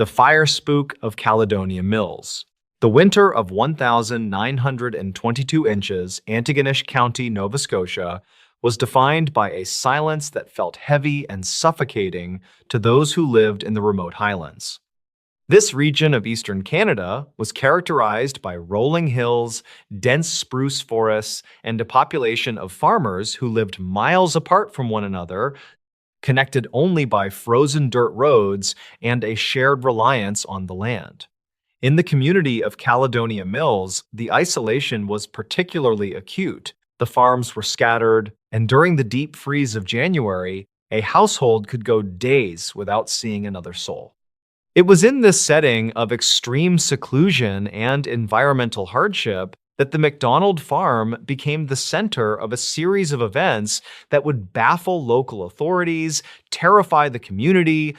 The Fire Spook of Caledonia Mills. The winter of 1,922 inches, Antigonish County, Nova Scotia, was defined by a silence that felt heavy and suffocating to those who lived in the remote highlands. This region of eastern Canada was characterized by rolling hills, dense spruce forests, and a population of farmers who lived miles apart from one another, connected only by frozen dirt roads and a shared reliance on the land. In the community of Caledonia Mills, the isolation was particularly acute. The farms were scattered, and during the deep freeze of January, a household could go days without seeing another soul. It was in this setting of extreme seclusion and environmental hardship that the McDonald farm became the center of a series of events that would baffle local authorities, terrify the community,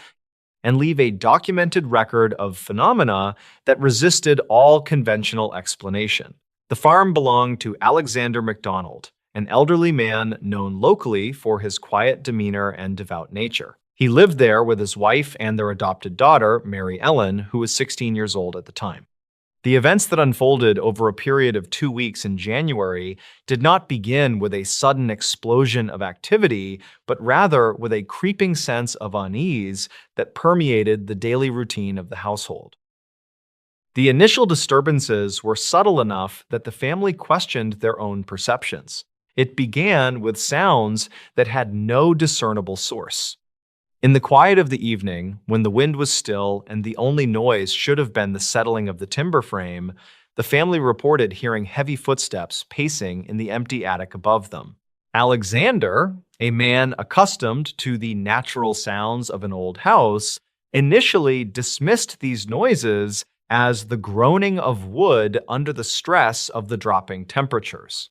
and leave a documented record of phenomena that resisted all conventional explanation. The farm belonged to Alexander McDonald, an elderly man known locally for his quiet demeanor and devout nature. He lived there with his wife and their adopted daughter, Mary Ellen, who was 16 years old at the time. The events that unfolded over a period of 2 weeks in January did not begin with a sudden explosion of activity, but rather with a creeping sense of unease that permeated the daily routine of the household. The initial disturbances were subtle enough that the family questioned their own perceptions. It began with sounds that had no discernible source. In the quiet of the evening, when the wind was still and the only noise should have been the settling of the timber frame, the family reported hearing heavy footsteps pacing in the empty attic above them. Alexander, a man accustomed to the natural sounds of an old house, initially dismissed these noises as the groaning of wood under the stress of the dropping temperatures.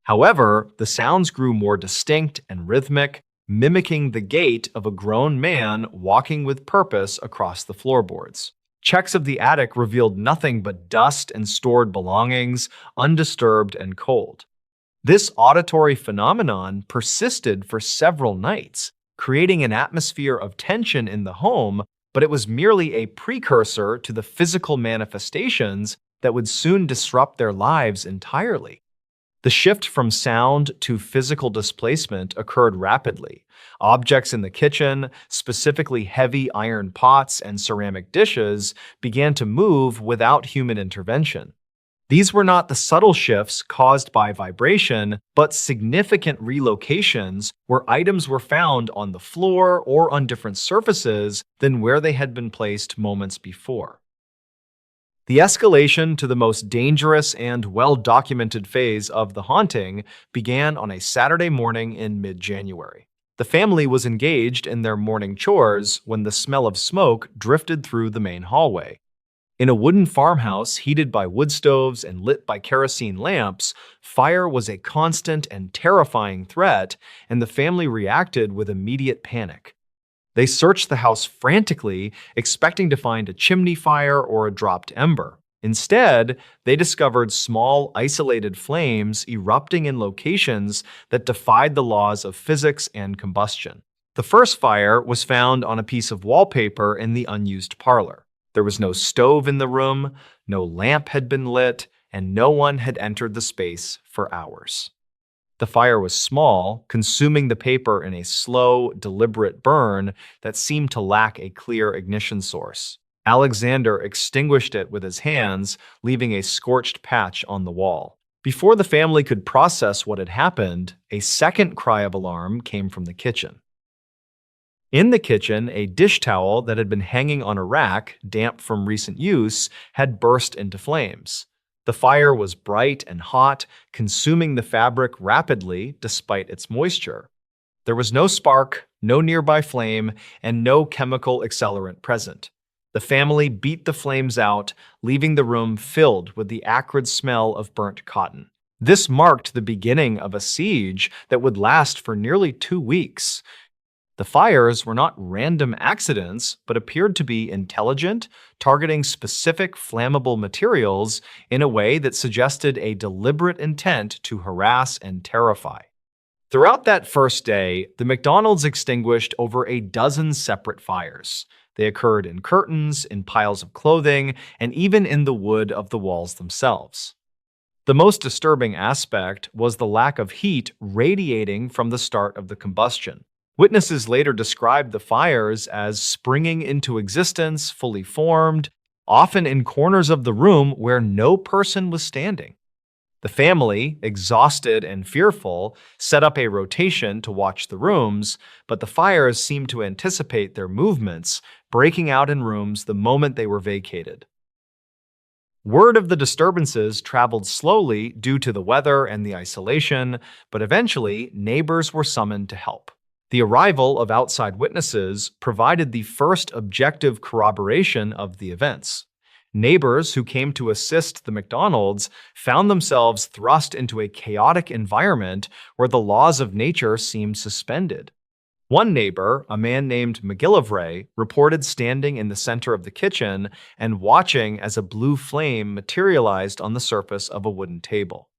However, the sounds grew more distinct and rhythmic, mimicking the gait of a grown man walking with purpose across the floorboards. Checks of the attic revealed nothing but dust and stored belongings, undisturbed and cold. This auditory phenomenon persisted for several nights, creating an atmosphere of tension in the home, but it was merely a precursor to the physical manifestations that would soon disrupt their lives entirely. The shift from sound to physical displacement occurred rapidly. Objects in the kitchen, specifically heavy iron pots and ceramic dishes, began to move without human intervention. These were not the subtle shifts caused by vibration, but significant relocations where items were found on the floor or on different surfaces than where they had been placed moments before. The escalation to the most dangerous and well-documented phase of the haunting began on a Saturday morning in mid-January. The family was engaged in their morning chores when the smell of smoke drifted through the main hallway. In a wooden farmhouse heated by wood stoves and lit by kerosene lamps, fire was a constant and terrifying threat, and the family reacted with immediate panic. They searched the house frantically, expecting to find a chimney fire or a dropped ember. Instead, they discovered small, isolated flames erupting in locations that defied the laws of physics and combustion. The first fire was found on a piece of wallpaper in the unused parlor. There was no stove in the room, no lamp had been lit, and no one had entered the space for hours. The fire was small, consuming the paper in a slow, deliberate burn that seemed to lack a clear ignition source. Alexander extinguished it with his hands, leaving a scorched patch on the wall. Before the family could process what had happened, a second cry of alarm came from the kitchen. In the kitchen, a dish towel that had been hanging on a rack, damp from recent use, had burst into flames. The fire was bright and hot, consuming the fabric rapidly despite its moisture. There was no spark, no nearby flame, and no chemical accelerant present. The family beat the flames out, leaving the room filled with the acrid smell of burnt cotton. This marked the beginning of a siege that would last for nearly 2 weeks. The fires were not random accidents, but appeared to be intelligent, targeting specific flammable materials in a way that suggested a deliberate intent to harass and terrify. Throughout that first day, the McDonalds extinguished over a dozen separate fires. They occurred in curtains, in piles of clothing, and even in the wood of the walls themselves. The most disturbing aspect was the lack of heat radiating from the start of the combustion. Witnesses later described the fires as springing into existence, fully formed, often in corners of the room where no person was standing. The family, exhausted and fearful, set up a rotation to watch the rooms, but the fires seemed to anticipate their movements, breaking out in rooms the moment they were vacated. Word of the disturbances traveled slowly due to the weather and the isolation, but eventually neighbors were summoned to help. The arrival of outside witnesses provided the first objective corroboration of the events. Neighbors who came to assist the McDonalds found themselves thrust into a chaotic environment where the laws of nature seemed suspended. One neighbor, a man named McGillivray, reported standing in the center of the kitchen and watching as a blue flame materialized on the surface of a wooden table.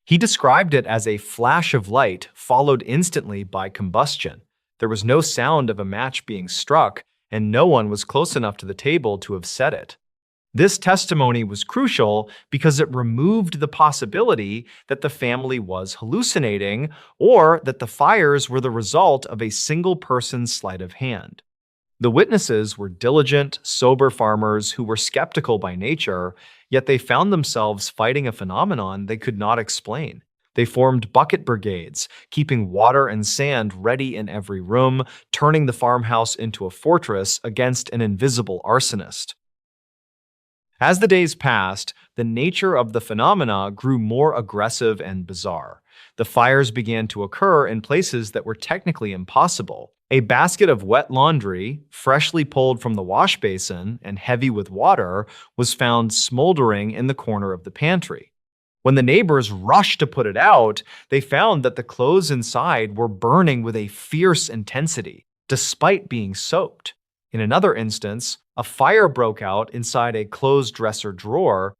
He described it as a flash of light followed instantly by combustion. There was no sound of a match being struck, and no one was close enough to the table to have set it. This testimony was crucial because it removed the possibility that the family was hallucinating or that the fires were the result of a single person's sleight of hand. The witnesses were diligent, sober farmers who were skeptical by nature, yet they found themselves fighting a phenomenon they could not explain. They formed bucket brigades, keeping water and sand ready in every room, turning the farmhouse into a fortress against an invisible arsonist. As the days passed, the nature of the phenomena grew more aggressive and bizarre. The fires began to occur in places that were technically impossible. A basket of wet laundry, freshly pulled from the wash basin and heavy with water, was found smoldering in the corner of the pantry. When the neighbors rushed to put it out, they found that the clothes inside were burning with a fierce intensity, despite being soaked. In another instance, a fire broke out inside a closed dresser drawer.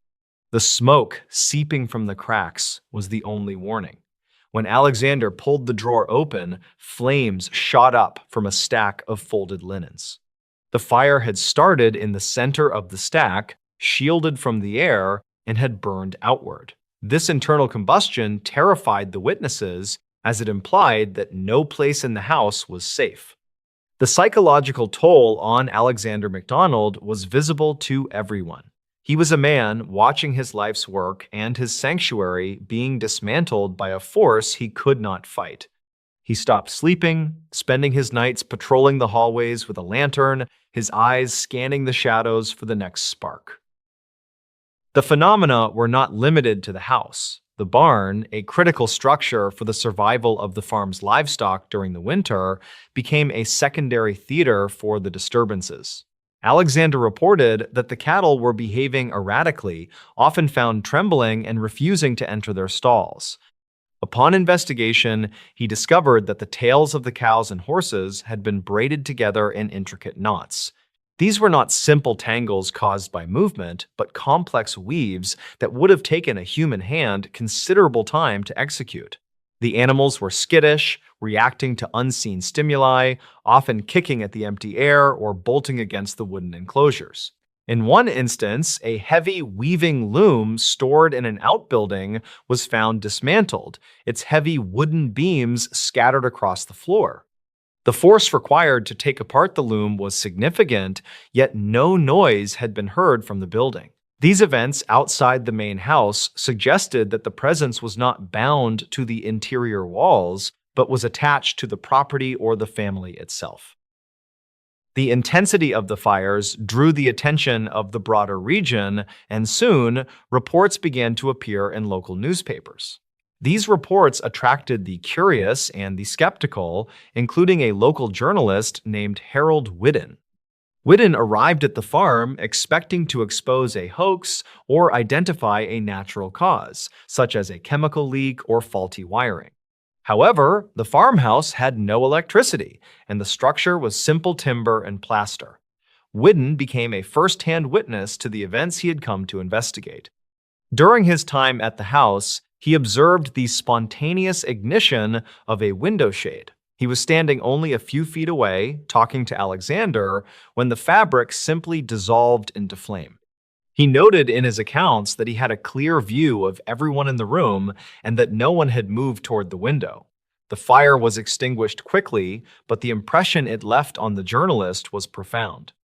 The smoke seeping from the cracks was the only warning. When Alexander pulled the drawer open, flames shot up from a stack of folded linens. The fire had started in the center of the stack, shielded from the air, and had burned outward. This internal combustion terrified the witnesses, as it implied that no place in the house was safe. The psychological toll on Alexander MacDonald was visible to everyone. He was a man watching his life's work and his sanctuary being dismantled by a force he could not fight. He stopped sleeping, spending his nights patrolling the hallways with a lantern, his eyes scanning the shadows for the next spark. The phenomena were not limited to the house. The barn, a critical structure for the survival of the farm's livestock during the winter, became a secondary theater for the disturbances. Alexander reported that the cattle were behaving erratically, often found trembling and refusing to enter their stalls. Upon investigation, he discovered that the tails of the cows and horses had been braided together in intricate knots. These were not simple tangles caused by movement, but complex weaves that would have taken a human hand considerable time to execute. The animals were skittish, reacting to unseen stimuli, often kicking at the empty air or bolting against the wooden enclosures. In one instance, a heavy weaving loom stored in an outbuilding was found dismantled, its heavy wooden beams scattered across the floor. The force required to take apart the loom was significant, yet no noise had been heard from the building. These events outside the main house suggested that the presence was not bound to the interior walls, but was attached to the property or the family itself. The intensity of the fires drew the attention of the broader region, and soon, reports began to appear in local newspapers. These reports attracted the curious and the skeptical, including a local journalist named Harold Whidden. Whidden arrived at the farm expecting to expose a hoax or identify a natural cause, such as a chemical leak or faulty wiring. However, the farmhouse had no electricity, and the structure was simple timber and plaster. Whidden became a first-hand witness to the events he had come to investigate. During his time at the house, he observed the spontaneous ignition of a window shade. He was standing only a few feet away, talking to Alexander, when the fabric simply dissolved into flame. He noted in his accounts that he had a clear view of everyone in the room and that no one had moved toward the window. The fire was extinguished quickly, but the impression it left on the journalist was profound.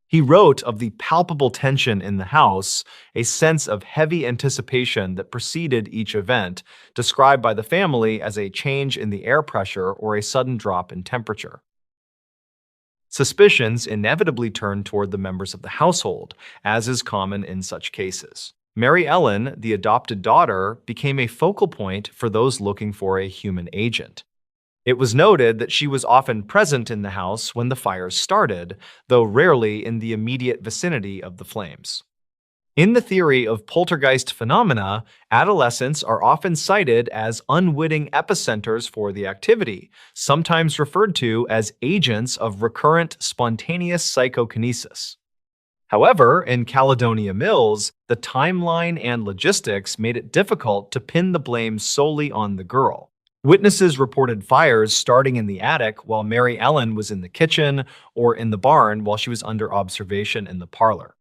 He wrote of the palpable tension in the house, a sense of heavy anticipation that preceded each event, described by the family as a change in the air pressure or a sudden drop in temperature. Suspicions inevitably turned toward the members of the household, as is common in such cases. Mary Ellen, the adopted daughter, became a focal point for those looking for a human agent. It was noted that she was often present in the house when the fires started, though rarely in the immediate vicinity of the flames. In the theory of poltergeist phenomena, adolescents are often cited as unwitting epicenters for the activity, sometimes referred to as agents of recurrent spontaneous psychokinesis. However, in Caledonia Mills, the timeline and logistics made it difficult to pin the blame solely on the girl. Witnesses reported fires starting in the attic while Mary Ellen was in the kitchen or in the barn while she was under observation in the parlor.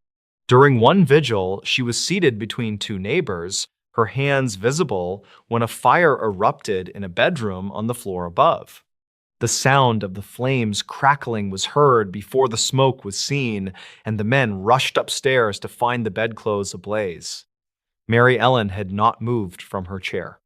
During one vigil, she was seated between two neighbors, her hands visible, when a fire erupted in a bedroom on the floor above. The sound of the flames crackling was heard before the smoke was seen, and the men rushed upstairs to find the bedclothes ablaze. Mary Ellen had not moved from her chair.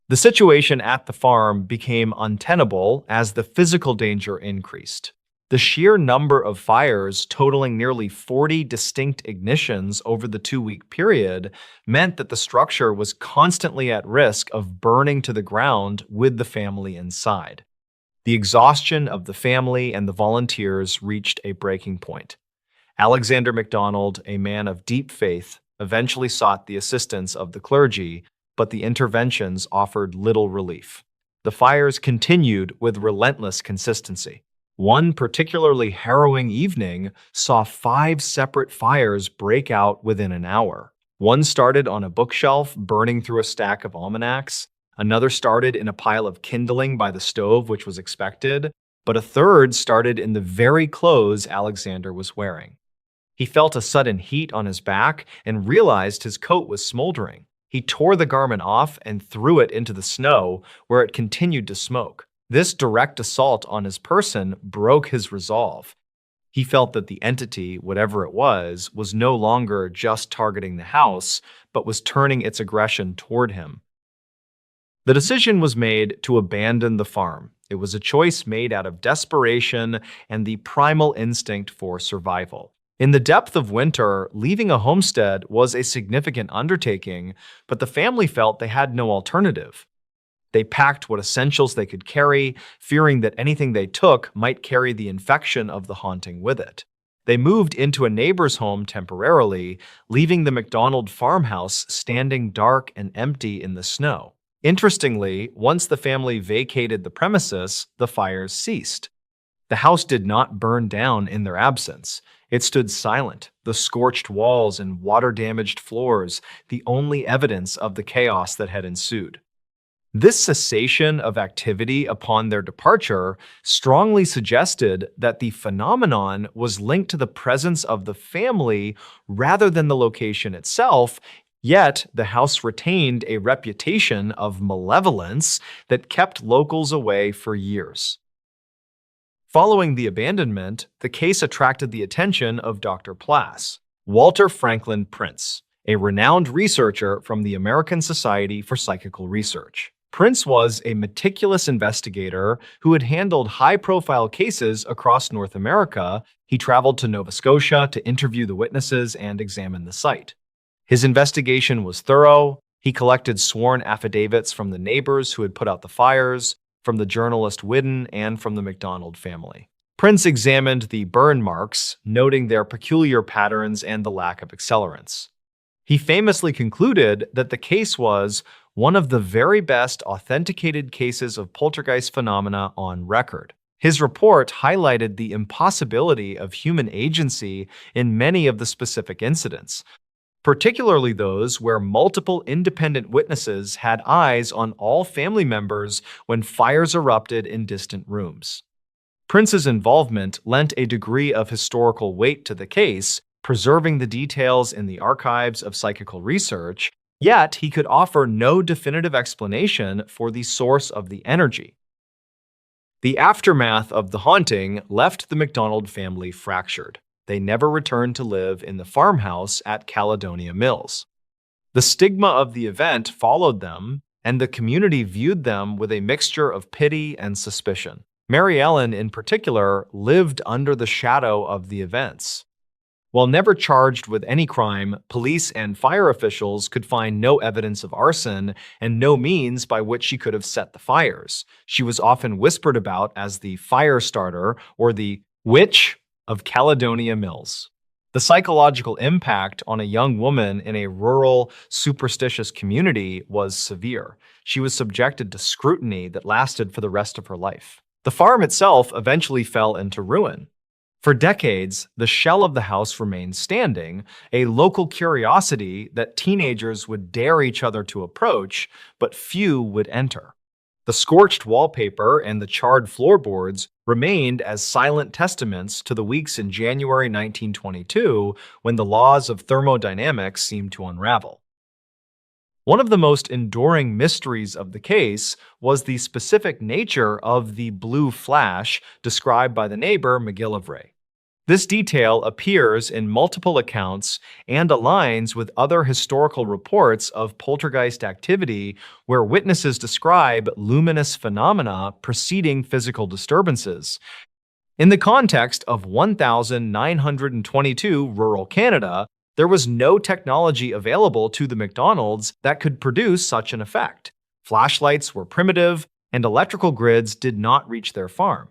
The situation at the farm became untenable as the physical danger increased. The sheer number of fires, totaling nearly 40 distinct ignitions over the 2-week period, meant that the structure was constantly at risk of burning to the ground with the family inside. The exhaustion of the family and the volunteers reached a breaking point. Alexander MacDonald, a man of deep faith, eventually sought the assistance of the clergy, but the interventions offered little relief. The fires continued with relentless consistency. One particularly harrowing evening saw 5 separate fires break out within an hour. One started on a bookshelf, burning through a stack of almanacs. Another started in a pile of kindling by the stove, which was expected, but a third started in the very clothes Alexander was wearing. He felt a sudden heat on his back and realized his coat was smoldering. He tore the garment off and threw it into the snow, where it continued to smoke. This direct assault on his person broke his resolve. He felt that the entity, whatever it was no longer just targeting the house, but was turning its aggression toward him. The decision was made to abandon the farm. It was a choice made out of desperation and the primal instinct for survival. In the depth of winter, leaving a homestead was a significant undertaking, but the family felt they had no alternative. They packed what essentials they could carry, fearing that anything they took might carry the infection of the haunting with it. They moved into a neighbor's home temporarily, leaving the MacDonald farmhouse standing dark and empty in the snow. Interestingly, once the family vacated the premises, the fires ceased. The house did not burn down in their absence. It stood silent, the scorched walls and water-damaged floors, the only evidence of the chaos that had ensued. This cessation of activity upon their departure strongly suggested that the phenomenon was linked to the presence of the family rather than the location itself, yet the house retained a reputation of malevolence that kept locals away for years. Following the abandonment, the case attracted the attention of Dr. Plass, Walter Franklin Prince, a renowned researcher from the American Society for Psychical Research. Prince was a meticulous investigator who had handled high-profile cases across North America. He traveled to Nova Scotia to interview the witnesses and examine the site. His investigation was thorough. He collected sworn affidavits from the neighbors who had put out the fires, from the journalist Whidden, and from the MacDonald family. Prince examined the burn marks, noting their peculiar patterns and the lack of accelerants. He famously concluded that the case was one of the very best authenticated cases of poltergeist phenomena on record. His report highlighted the impossibility of human agency in many of the specific incidents. particularly those where multiple independent witnesses had eyes on all family members when fires erupted in distant rooms. Prince's involvement lent a degree of historical weight to the case, preserving the details in the archives of psychical research, yet he could offer no definitive explanation for the source of the energy. The aftermath of the haunting left the MacDonald family fractured. They never returned to live in the farmhouse at Caledonia Mills. The stigma of the event followed them, and the community viewed them with a mixture of pity and suspicion. Mary Ellen, in particular, lived under the shadow of the events. While never charged with any crime, police and fire officials could find no evidence of arson and no means by which she could have set the fires. She was often whispered about as the fire starter or the witch of Caledonia Mills. The psychological impact on a young woman in a rural, superstitious community was severe. She was subjected to scrutiny that lasted for the rest of her life. The farm itself eventually fell into ruin. For decades, the shell of the house remained standing, a local curiosity that teenagers would dare each other to approach, but few would enter. The scorched wallpaper and the charred floorboards remained as silent testaments to the weeks in January 1922 when the laws of thermodynamics seemed to unravel. One of the most enduring mysteries of the case was the specific nature of the blue flash described by the neighbor McGillivray. This detail appears in multiple accounts and aligns with other historical reports of poltergeist activity where witnesses describe luminous phenomena preceding physical disturbances. In the context of 1922 rural Canada, there was no technology available to the MacDonalds that could produce such an effect. Flashlights were primitive, and electrical grids did not reach their farm.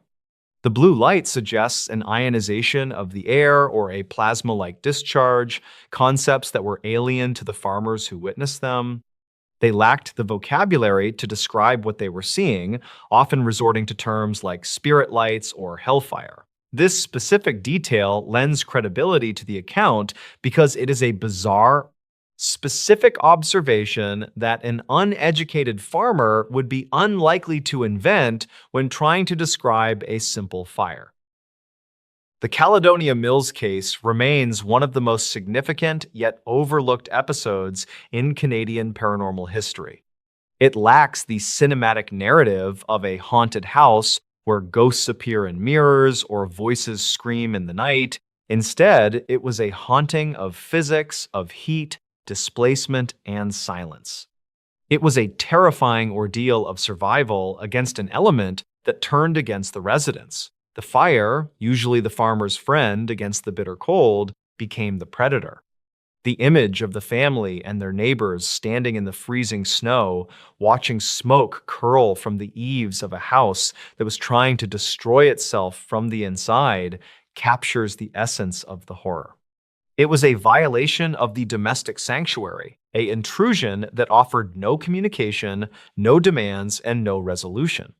The blue light suggests an ionization of the air or a plasma-like discharge, concepts that were alien to the farmers who witnessed them. They lacked the vocabulary to describe what they were seeing, often resorting to terms like spirit lights or hellfire. This specific detail lends credibility to the account because it is a bizarre, specific observation that an uneducated farmer would be unlikely to invent when trying to describe a simple fire. The Caledonia Mills case remains one of the most significant yet overlooked episodes in Canadian paranormal history. It lacks the cinematic narrative of a haunted house where ghosts appear in mirrors or voices scream in the night. Instead, it was a haunting of physics, of heat, displacement, and silence. It was a terrifying ordeal of survival against an element that turned against the residents. The fire, usually the farmer's friend against the bitter cold, became the predator. The image of the family and their neighbors standing in the freezing snow, watching smoke curl from the eaves of a house that was trying to destroy itself from the inside, captures the essence of the horror. It was a violation of the domestic sanctuary, an intrusion that offered no communication, no demands, and no resolution.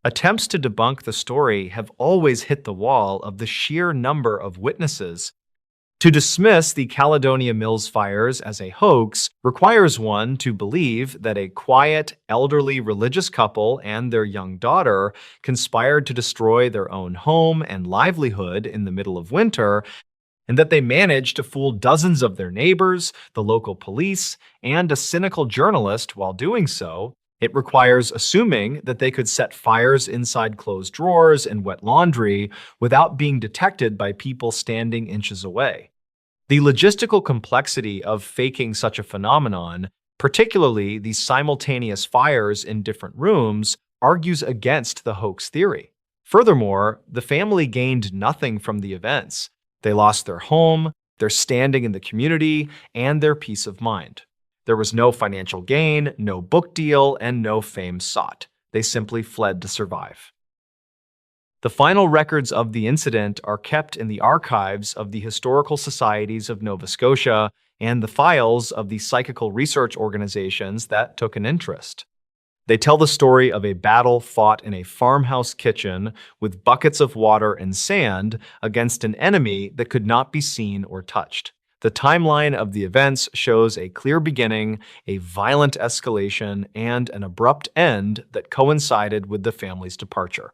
Attempts to debunk the story have always hit the wall of the sheer number of witnesses. To dismiss the Caledonia Mills fires as a hoax requires one to believe that a quiet, elderly religious couple and their young daughter conspired to destroy their own home and livelihood in the middle of winter, and that they managed to fool dozens of their neighbors, the local police, and a cynical journalist while doing so. It requires assuming that they could set fires inside closed drawers and wet laundry without being detected by people standing inches away. The logistical complexity of faking such a phenomenon, particularly the simultaneous fires in different rooms, argues against the hoax theory. Furthermore, the family gained nothing from the events. They lost their home, their standing in the community, and their peace of mind. There was no financial gain, no book deal, and no fame sought. They simply fled to survive. The final records of the incident are kept in the archives of the Historical Societies of Nova Scotia and the files of the psychical research organizations that took an interest. They tell the story of a battle fought in a farmhouse kitchen with buckets of water and sand against an enemy that could not be seen or touched. The timeline of the events shows a clear beginning, a violent escalation, and an abrupt end that coincided with the family's departure.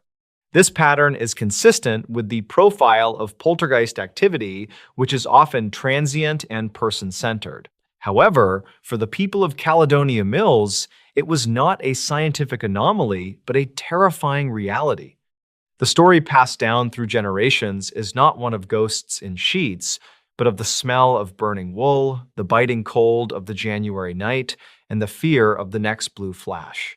This pattern is consistent with the profile of poltergeist activity, which is often transient and person-centered. However, for the people of Caledonia Mills, it was not a scientific anomaly, but a terrifying reality. The story passed down through generations is not one of ghosts in sheets, but of the smell of burning wool, the biting cold of the January night, and the fear of the next blue flash.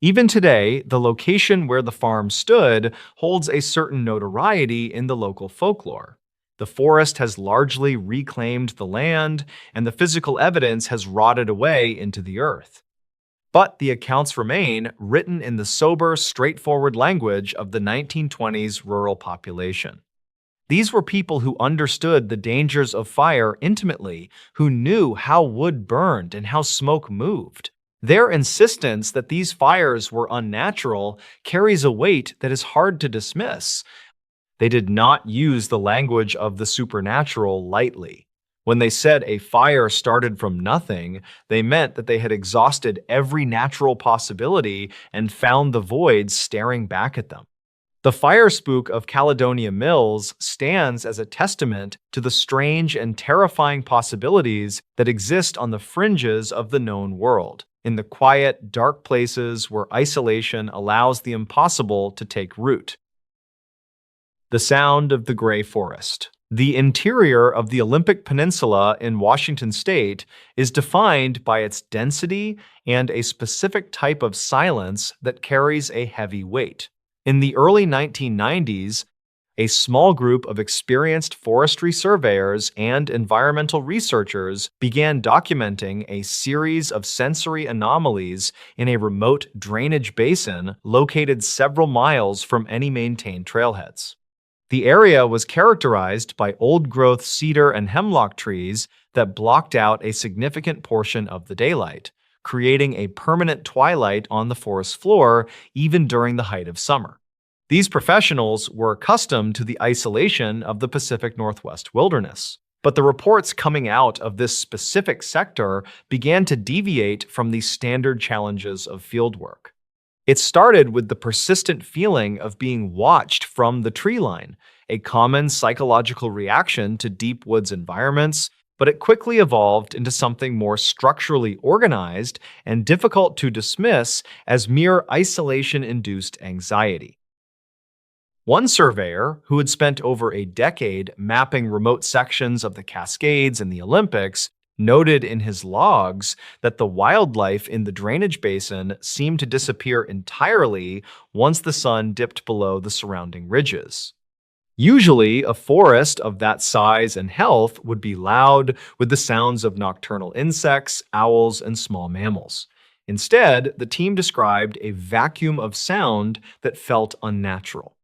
Even today, the location where the farm stood holds a certain notoriety in the local folklore. The forest has largely reclaimed the land, and the physical evidence has rotted away into the earth. But the accounts remain, written in the sober, straightforward language of the 1920s rural population. These were people who understood the dangers of fire intimately, who knew how wood burned and how smoke moved. Their insistence that these fires were unnatural carries a weight that is hard to dismiss. They did not use the language of the supernatural lightly. When they said a fire started from nothing, they meant that they had exhausted every natural possibility and found the void staring back at them. The fire spook of Caledonia Mills stands as a testament to the strange and terrifying possibilities that exist on the fringes of the known world, in the quiet, dark places where isolation allows the impossible to take root. The sound of the gray forest. The interior of the Olympic Peninsula in Washington state is defined by its density and a specific type of silence that carries a heavy weight. In the early 1990s, a small group of experienced forestry surveyors and environmental researchers began documenting a series of sensory anomalies in a remote drainage basin located several miles from any maintained trailheads. The area was characterized by old-growth cedar and hemlock trees that blocked out a significant portion of the daylight, creating a permanent twilight on the forest floor even during the height of summer. These professionals were accustomed to the isolation of the Pacific Northwest wilderness, but the reports coming out of this specific sector began to deviate from the standard challenges of fieldwork. It started with the persistent feeling of being watched from the tree line, a common psychological reaction to deep woods environments, but it quickly evolved into something more structurally organized and difficult to dismiss as mere isolation-induced anxiety. One surveyor, who had spent over a decade mapping remote sections of the Cascades and the Olympics, noted in his logs that the wildlife in the drainage basin seemed to disappear entirely once the sun dipped below the surrounding ridges. Usually, a forest of that size and health would be loud with the sounds of nocturnal insects, owls, and small mammals. Instead, the team described a vacuum of sound that felt unnatural.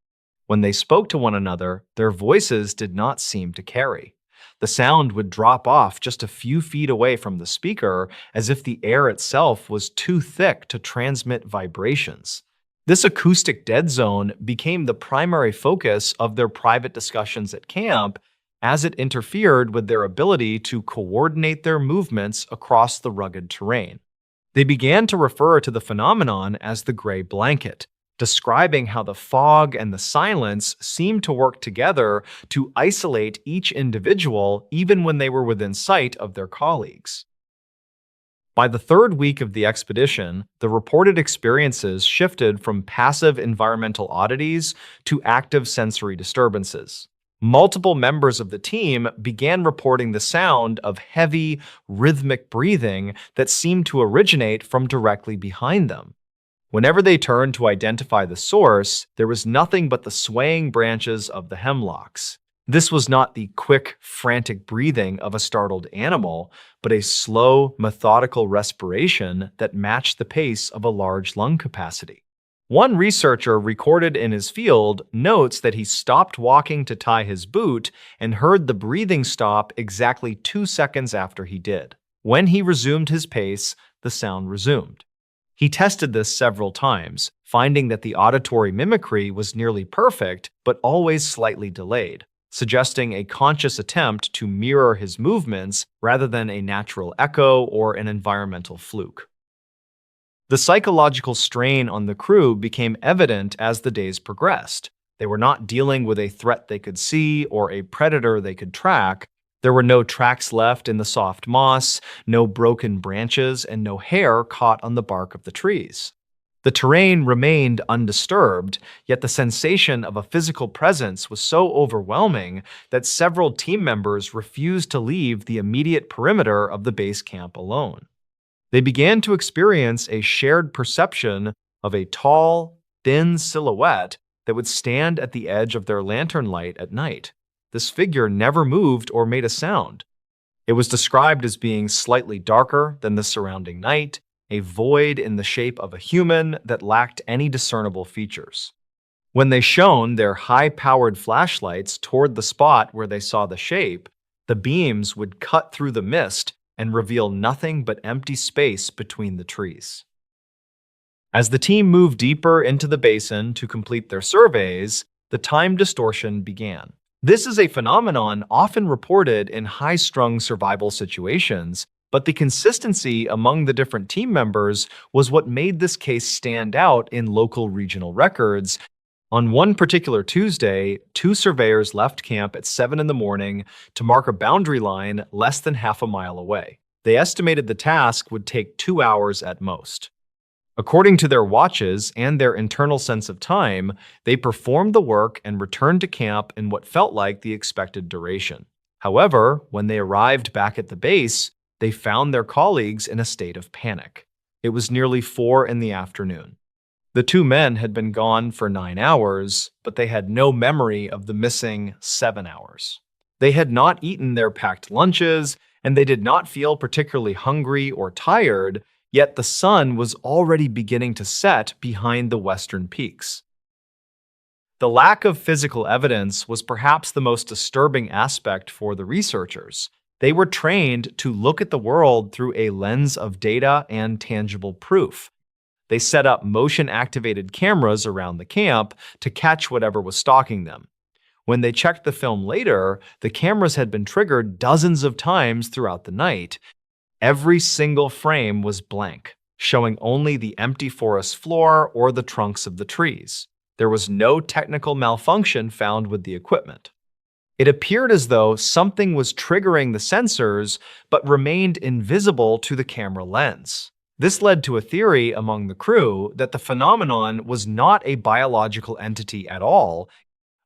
When they spoke to one another, their voices did not seem to carry. The sound would drop off just a few feet away from the speaker, as if the air itself was too thick to transmit vibrations. This acoustic dead zone became the primary focus of their private discussions at camp, as it interfered with their ability to coordinate their movements across the rugged terrain. They began to refer to the phenomenon as the gray blanket, describing how the fog and the silence seemed to work together to isolate each individual even when they were within sight of their colleagues. By the third week of the expedition, the reported experiences shifted from passive environmental oddities to active sensory disturbances. Multiple members of the team began reporting the sound of heavy, rhythmic breathing that seemed to originate from directly behind them. Whenever they turned to identify the source, there was nothing but the swaying branches of the hemlocks. This was not the quick, frantic breathing of a startled animal, but a slow, methodical respiration that matched the pace of a large lung capacity. One researcher recorded in his field notes that he stopped walking to tie his boot and heard the breathing stop exactly 2 seconds after he did. When he resumed his pace, the sound resumed. He tested this several times, finding that the auditory mimicry was nearly perfect, but always slightly delayed. suggesting a conscious attempt to mirror his movements rather than a natural echo or an environmental fluke. The psychological strain on the crew became evident as the days progressed. They were not dealing with a threat they could see or a predator they could track. There were no tracks left in the soft moss, no broken branches, and no hair caught on the bark of the trees. The terrain remained undisturbed, yet the sensation of a physical presence was so overwhelming that several team members refused to leave the immediate perimeter of the base camp alone. They began to experience a shared perception of a tall, thin silhouette that would stand at the edge of their lantern light at night. This figure never moved or made a sound. It was described as being slightly darker than the surrounding night, a void in the shape of a human that lacked any discernible features. When they shone their high-powered flashlights toward the spot where they saw the shape, the beams would cut through the mist and reveal nothing but empty space between the trees. As the team moved deeper into the basin to complete their surveys, the time distortion began. This is a phenomenon often reported in high-strung survival situations, but the consistency among the different team members was what made this case stand out in local regional records. On one particular Tuesday, 2 surveyors left camp at 7 in the morning to mark a boundary line less than half a mile away. They estimated the task would take 2 hours at most. According to their watches and their internal sense of time, they performed the work and returned to camp in what felt like the expected duration. However, when they arrived back at the base, they found their colleagues in a state of panic. It was nearly 4 in the afternoon. The 2 men had been gone for 9 hours, but they had no memory of the missing 7 hours. They had not eaten their packed lunches, and they did not feel particularly hungry or tired, yet the sun was already beginning to set behind the western peaks. The lack of physical evidence was perhaps the most disturbing aspect for the researchers. They were trained to look at the world through a lens of data and tangible proof. They set up motion-activated cameras around the camp to catch whatever was stalking them. When they checked the film later, the cameras had been triggered dozens of times throughout the night. Every single frame was blank, showing only the empty forest floor or the trunks of the trees. There was no technical malfunction found with the equipment. It appeared as though something was triggering the sensors but remained invisible to the camera lens. This led to a theory among the crew that the phenomenon was not a biological entity at all,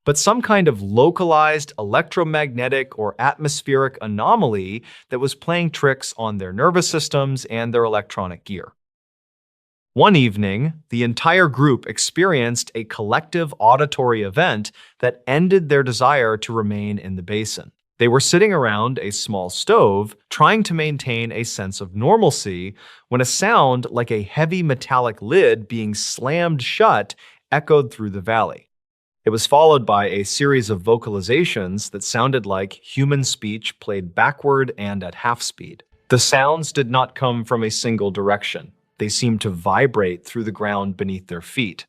but some kind of localized electromagnetic or atmospheric anomaly that was playing tricks on their nervous systems and their electronic gear. One evening, the entire group experienced a collective auditory event that ended their desire to remain in the basin. They were sitting around a small stove, trying to maintain a sense of normalcy, when a sound like a heavy metallic lid being slammed shut echoed through the valley. It was followed by a series of vocalizations that sounded like human speech played backward and at half speed. The sounds did not come from a single direction. They seemed to vibrate through the ground beneath their feet.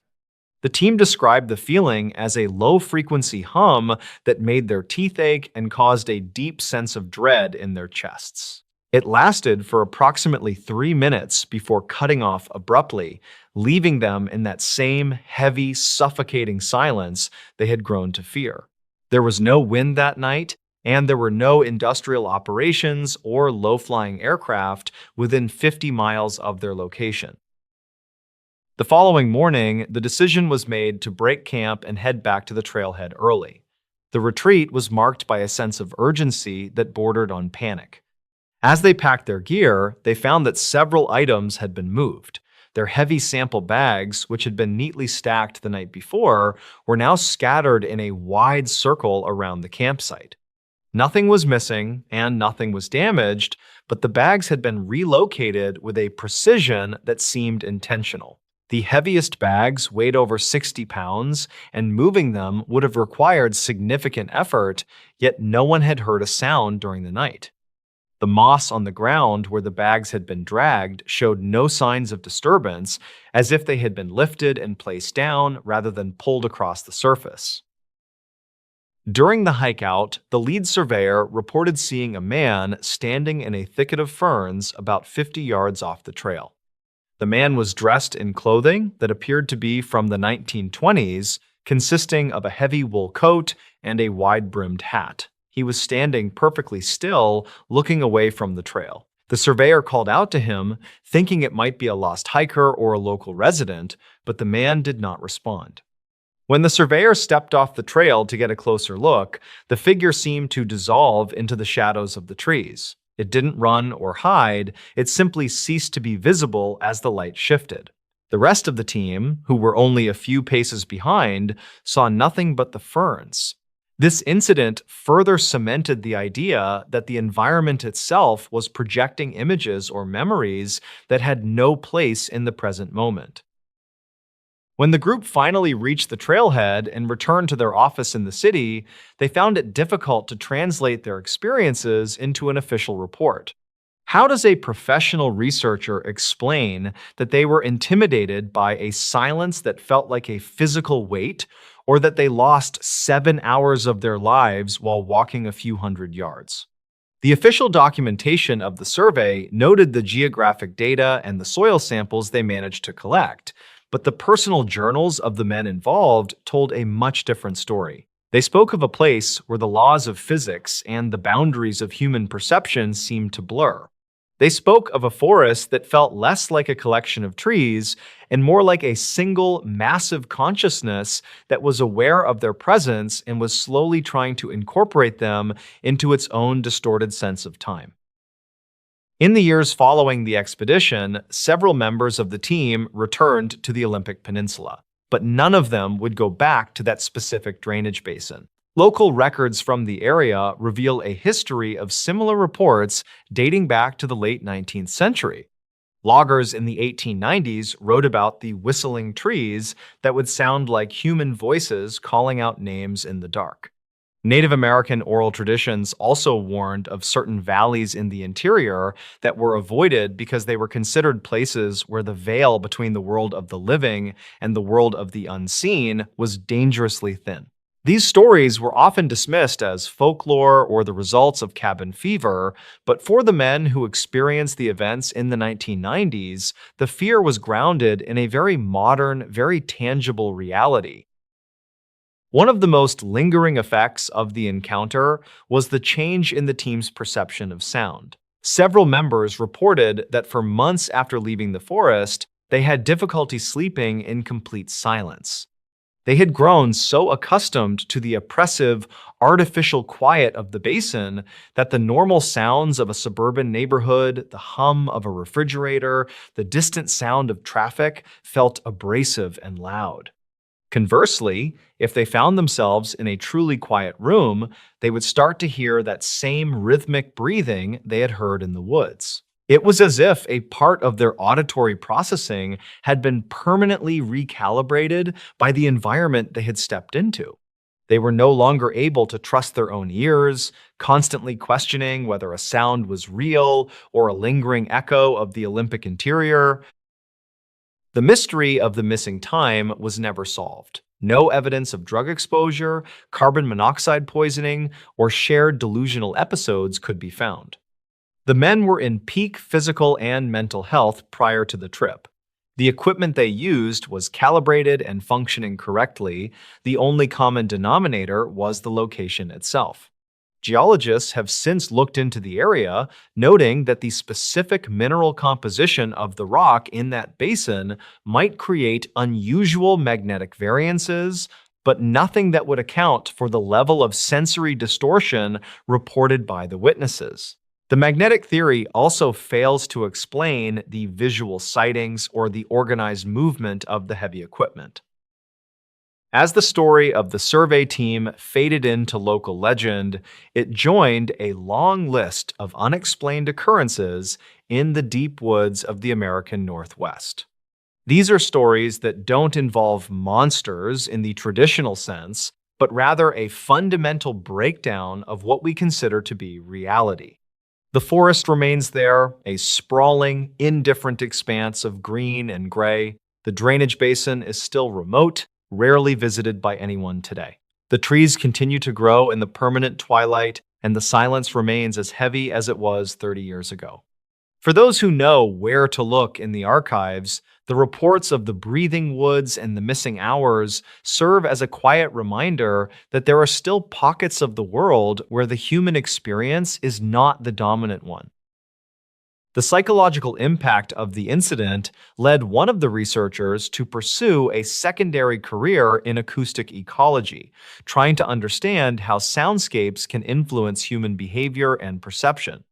The team described the feeling as a low-frequency hum that made their teeth ache and caused a deep sense of dread in their chests. It lasted for approximately 3 minutes before cutting off abruptly, leaving them in that same heavy, suffocating silence they had grown to fear. There was no wind that night, and there were no industrial operations or low-flying aircraft within 50 miles of their location. The following morning, the decision was made to break camp and head back to the trailhead early. The retreat was marked by a sense of urgency that bordered on panic. As they packed their gear, they found that several items had been moved. Their heavy sample bags, which had been neatly stacked the night before, were now scattered in a wide circle around the campsite. Nothing was missing and nothing was damaged, but the bags had been relocated with a precision that seemed intentional. The heaviest bags weighed over 60 pounds, and moving them would have required significant effort, yet no one had heard a sound during the night. The moss on the ground where the bags had been dragged showed no signs of disturbance, as if they had been lifted and placed down rather than pulled across the surface. During the hike out, the lead surveyor reported seeing a man standing in a thicket of ferns about 50 yards off the trail. The man was dressed in clothing that appeared to be from the 1920s, consisting of a heavy wool coat and a wide-brimmed hat. He was standing perfectly still, looking away from the trail. The surveyor called out to him, thinking it might be a lost hiker or a local resident, but the man did not respond. When the surveyor stepped off the trail to get a closer look, the figure seemed to dissolve into the shadows of the trees. It didn't run or hide, it simply ceased to be visible as the light shifted. The rest of the team, who were only a few paces behind, saw nothing but the ferns. This incident further cemented the idea that the environment itself was projecting images or memories that had no place in the present moment. When the group finally reached the trailhead and returned to their office in the city, they found it difficult to translate their experiences into an official report. How does a professional researcher explain that they were intimidated by a silence that felt like a physical weight, or that they lost 7 hours of their lives while walking a few hundred yards? The official documentation of the survey noted the geographic data and the soil samples they managed to collect, but the personal journals of the men involved told a much different story. They spoke of a place where the laws of physics and the boundaries of human perception seemed to blur. They spoke of a forest that felt less like a collection of trees and more like a single, massive consciousness that was aware of their presence and was slowly trying to incorporate them into its own distorted sense of time. In the years following the expedition, several members of the team returned to the Olympic Peninsula, but none of them would go back to that specific drainage basin. Local records from the area reveal a history of similar reports dating back to the late 19th century. Loggers in the 1890s wrote about the whistling trees that would sound like human voices calling out names in the dark. Native American oral traditions also warned of certain valleys in the interior that were avoided because they were considered places where the veil between the world of the living and the world of the unseen was dangerously thin. These stories were often dismissed as folklore or the results of cabin fever, but for the men who experienced the events in the 1990s, the fear was grounded in a very modern, very tangible reality. One of the most lingering effects of the encounter was the change in the team's perception of sound. Several members reported that for months after leaving the forest, they had difficulty sleeping in complete silence. They had grown so accustomed to the oppressive, artificial quiet of the basin that the normal sounds of a suburban neighborhood, the hum of a refrigerator, the distant sound of traffic felt abrasive and loud. Conversely, if they found themselves in a truly quiet room, they would start to hear that same rhythmic breathing they had heard in the woods. It was as if a part of their auditory processing had been permanently recalibrated by the environment they had stepped into. They were no longer able to trust their own ears, constantly questioning whether a sound was real or a lingering echo of the Olympic interior. The mystery of the missing time was never solved. No evidence of drug exposure, carbon monoxide poisoning, or shared delusional episodes could be found. The men were in peak physical and mental health prior to the trip. The equipment they used was calibrated and functioning correctly. The only common denominator was the location itself. Geologists have since looked into the area, noting that the specific mineral composition of the rock in that basin might create unusual magnetic variances, but nothing that would account for the level of sensory distortion reported by the witnesses. The magnetic theory also fails to explain the visual sightings or the organized movement of the heavy equipment. As the story of the survey team faded into local legend, it joined a long list of unexplained occurrences in the deep woods of the American Northwest. These are stories that don't involve monsters in the traditional sense, but rather a fundamental breakdown of what we consider to be reality. The forest remains there, a sprawling, indifferent expanse of green and gray. The drainage basin is still remote, rarely visited by anyone today. The trees continue to grow in the permanent twilight, and the silence remains as heavy as it was 30 years ago. For those who know where to look in the archives, the reports of the breathing woods and the missing hours serve as a quiet reminder that there are still pockets of the world where the human experience is not the dominant one. The psychological impact of the incident led one of the researchers to pursue a secondary career in acoustic ecology, trying to understand how soundscapes can influence human behavior and perception.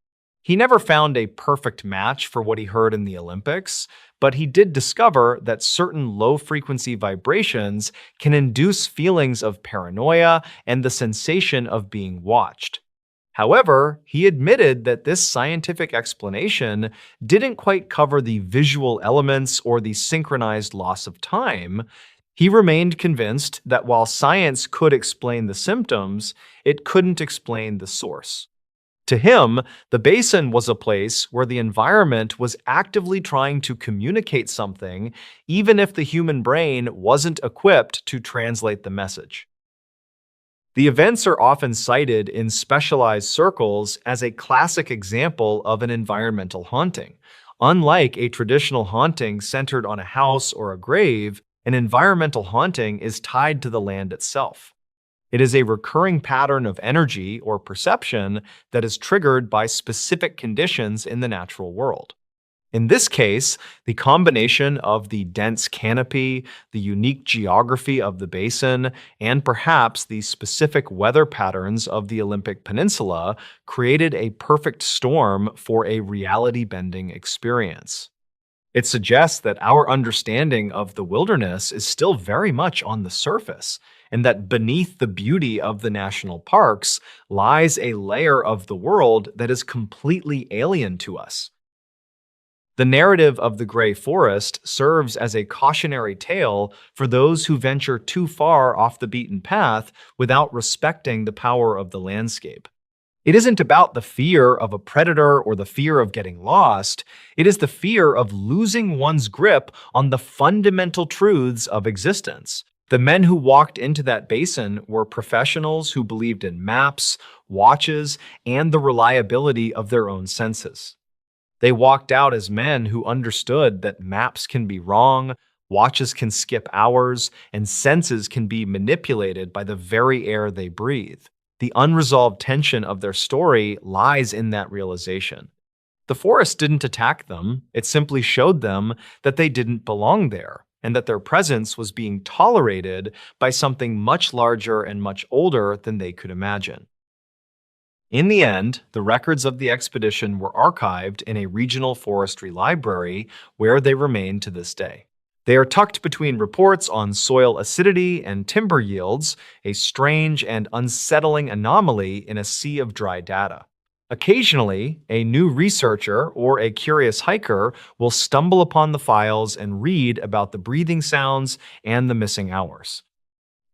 He never found a perfect match for what he heard in the Olympics, but he did discover that certain low-frequency vibrations can induce feelings of paranoia and the sensation of being watched. However, he admitted that this scientific explanation didn't quite cover the visual elements or the synchronized loss of time. He remained convinced that while science could explain the symptoms, it couldn't explain the source. To him, the basin was a place where the environment was actively trying to communicate something, even if the human brain wasn't equipped to translate the message. The events are often cited in specialized circles as a classic example of an environmental haunting. Unlike a traditional haunting centered on a house or a grave, an environmental haunting is tied to the land itself. It is a recurring pattern of energy or perception that is triggered by specific conditions in the natural world. In this case, the combination of the dense canopy, the unique geography of the basin, and perhaps the specific weather patterns of the Olympic Peninsula created a perfect storm for a reality-bending experience. It suggests that our understanding of the wilderness is still very much on the surface, and that beneath the beauty of the national parks lies a layer of the world that is completely alien to us. The narrative of the Gray Forest serves as a cautionary tale for those who venture too far off the beaten path without respecting the power of the landscape. It isn't about the fear of a predator or the fear of getting lost. It is the fear of losing one's grip on the fundamental truths of existence. The men who walked into that basin were professionals who believed in maps, watches, and the reliability of their own senses. They walked out as men who understood that maps can be wrong, watches can skip hours, and senses can be manipulated by the very air they breathe. The unresolved tension of their story lies in that realization. The forest didn't attack them, it simply showed them that they didn't belong there, and that their presence was being tolerated by something much larger and much older than they could imagine. In the end, the records of the expedition were archived in a regional forestry library where they remain to this day. They are tucked between reports on soil acidity and timber yields, a strange and unsettling anomaly in a sea of dry data. Occasionally, a new researcher or a curious hiker will stumble upon the files and read about the breathing sounds and the missing hours.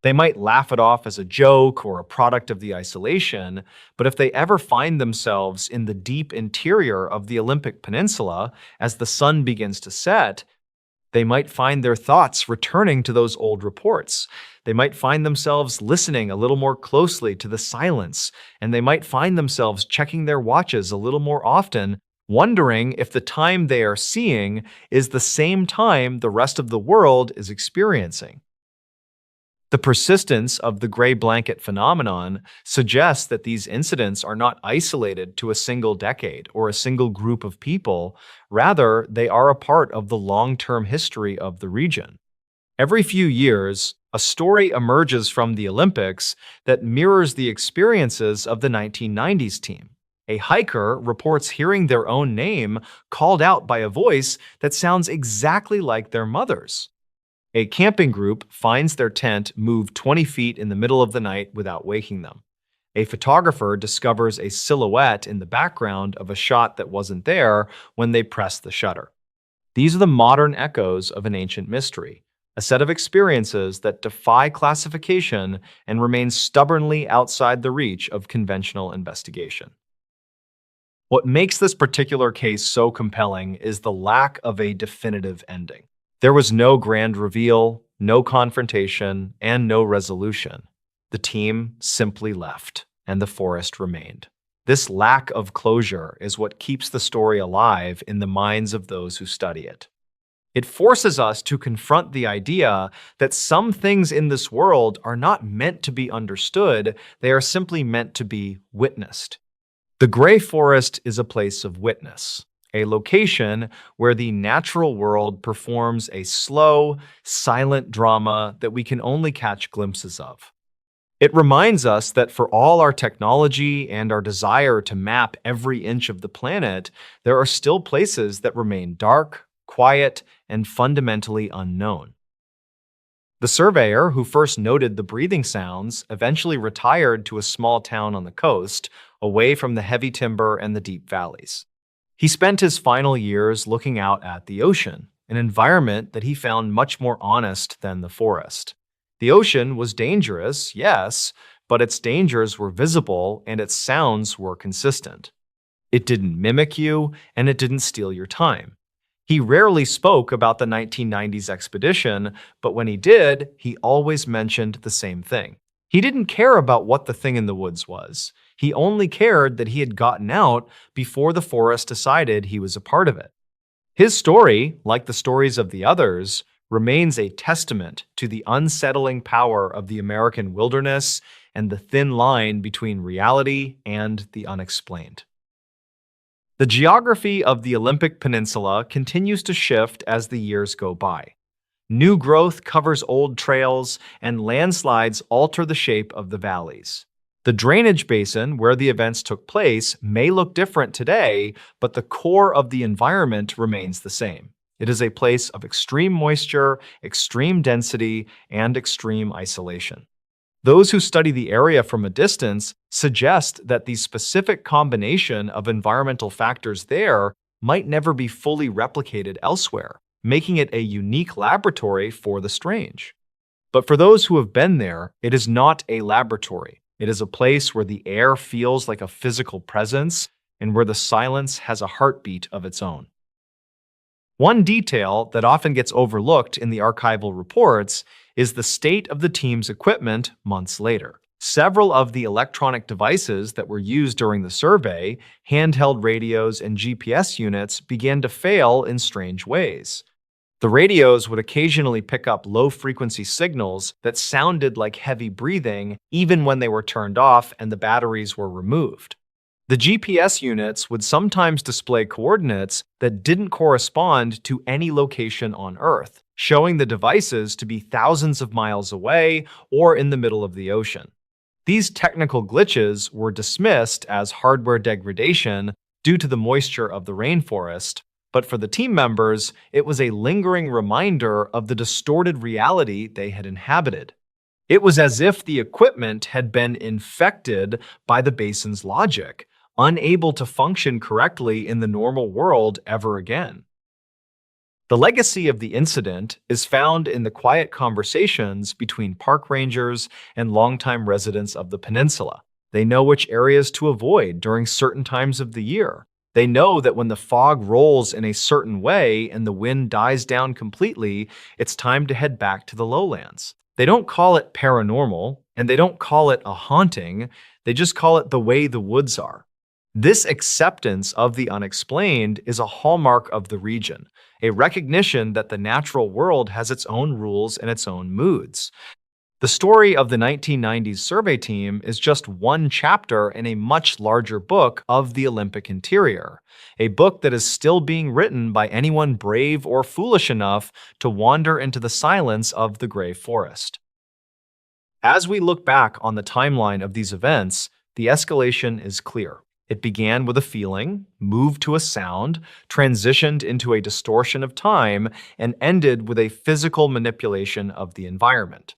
They might laugh it off as a joke or a product of the isolation, but if they ever find themselves in the deep interior of the Olympic Peninsula as the sun begins to set, they might find their thoughts returning to those old reports. They might find themselves listening a little more closely to the silence, and they might find themselves checking their watches a little more often, wondering if the time they are seeing is the same time the rest of the world is experiencing. The persistence of the gray blanket phenomenon suggests that these incidents are not isolated to a single decade or a single group of people. Rather, they are a part of the long-term history of the region. Every few years, a story emerges from the Olympics that mirrors the experiences of the 1990s team. A hiker reports hearing their own name called out by a voice that sounds exactly like their mother's. A camping group finds their tent moved 20 feet in the middle of the night without waking them. A photographer discovers a silhouette in the background of a shot that wasn't there when they pressed the shutter. These are the modern echoes of an ancient mystery, a set of experiences that defy classification and remain stubbornly outside the reach of conventional investigation. What makes this particular case so compelling is the lack of a definitive ending. There was no grand reveal, no confrontation, and no resolution. The team simply left, and the forest remained. This lack of closure is what keeps the story alive in the minds of those who study it. It forces us to confront the idea that some things in this world are not meant to be understood, they are simply meant to be witnessed. The gray forest is a place of witness, a location where the natural world performs a slow, silent drama that we can only catch glimpses of. It reminds us that for all our technology and our desire to map every inch of the planet, there are still places that remain dark, quiet, and fundamentally unknown. The surveyor who first noted the breathing sounds eventually retired to a small town on the coast, away from the heavy timber and the deep valleys. He spent his final years looking out at the ocean, an environment that he found much more honest than the forest. The ocean was dangerous, yes, but its dangers were visible and its sounds were consistent. It didn't mimic you, and it didn't steal your time. He rarely spoke about the 1990s expedition, but when he did, he always mentioned the same thing. He didn't care about what the thing in the woods was. He only cared that he had gotten out before the forest decided he was a part of it. His story, like the stories of the others, remains a testament to the unsettling power of the American wilderness and the thin line between reality and the unexplained. The geography of the Olympic Peninsula continues to shift as the years go by. New growth covers old trails, and landslides alter the shape of the valleys. The drainage basin where the events took place may look different today, but the core of the environment remains the same. It is a place of extreme moisture, extreme density, and extreme isolation. Those who study the area from a distance suggest that the specific combination of environmental factors there might never be fully replicated elsewhere, making it a unique laboratory for the strange. But for those who have been there, it is not a laboratory. It is a place where the air feels like a physical presence and where the silence has a heartbeat of its own. One detail that often gets overlooked in the archival reports is the state of the team's equipment months later. Several of the electronic devices that were used during the survey, handheld radios and GPS units, began to fail in strange ways. The radios would occasionally pick up low-frequency signals that sounded like heavy breathing even when they were turned off and the batteries were removed. The GPS units would sometimes display coordinates that didn't correspond to any location on Earth, showing the devices to be thousands of miles away or in the middle of the ocean. These technical glitches were dismissed as hardware degradation due to the moisture of the rainforest, but for the team members, it was a lingering reminder of the distorted reality they had inhabited. It was as if the equipment had been infected by the basin's logic, unable to function correctly in the normal world ever again. The legacy of the incident is found in the quiet conversations between park rangers and longtime residents of the peninsula. They know which areas to avoid during certain times of the year. They know that when the fog rolls in a certain way and the wind dies down completely, it's time to head back to the lowlands. They don't call it paranormal, and they don't call it a haunting. They just call it the way the woods are. This acceptance of the unexplained is a hallmark of the region, a recognition that the natural world has its own rules and its own moods. The story of the 1990s survey team is just one chapter in a much larger book of the Olympic interior, a book that is still being written by anyone brave or foolish enough to wander into the silence of the gray forest. As we look back on the timeline of these events, the escalation is clear. It began with a feeling, moved to a sound, transitioned into a distortion of time, and ended with a physical manipulation of the environment.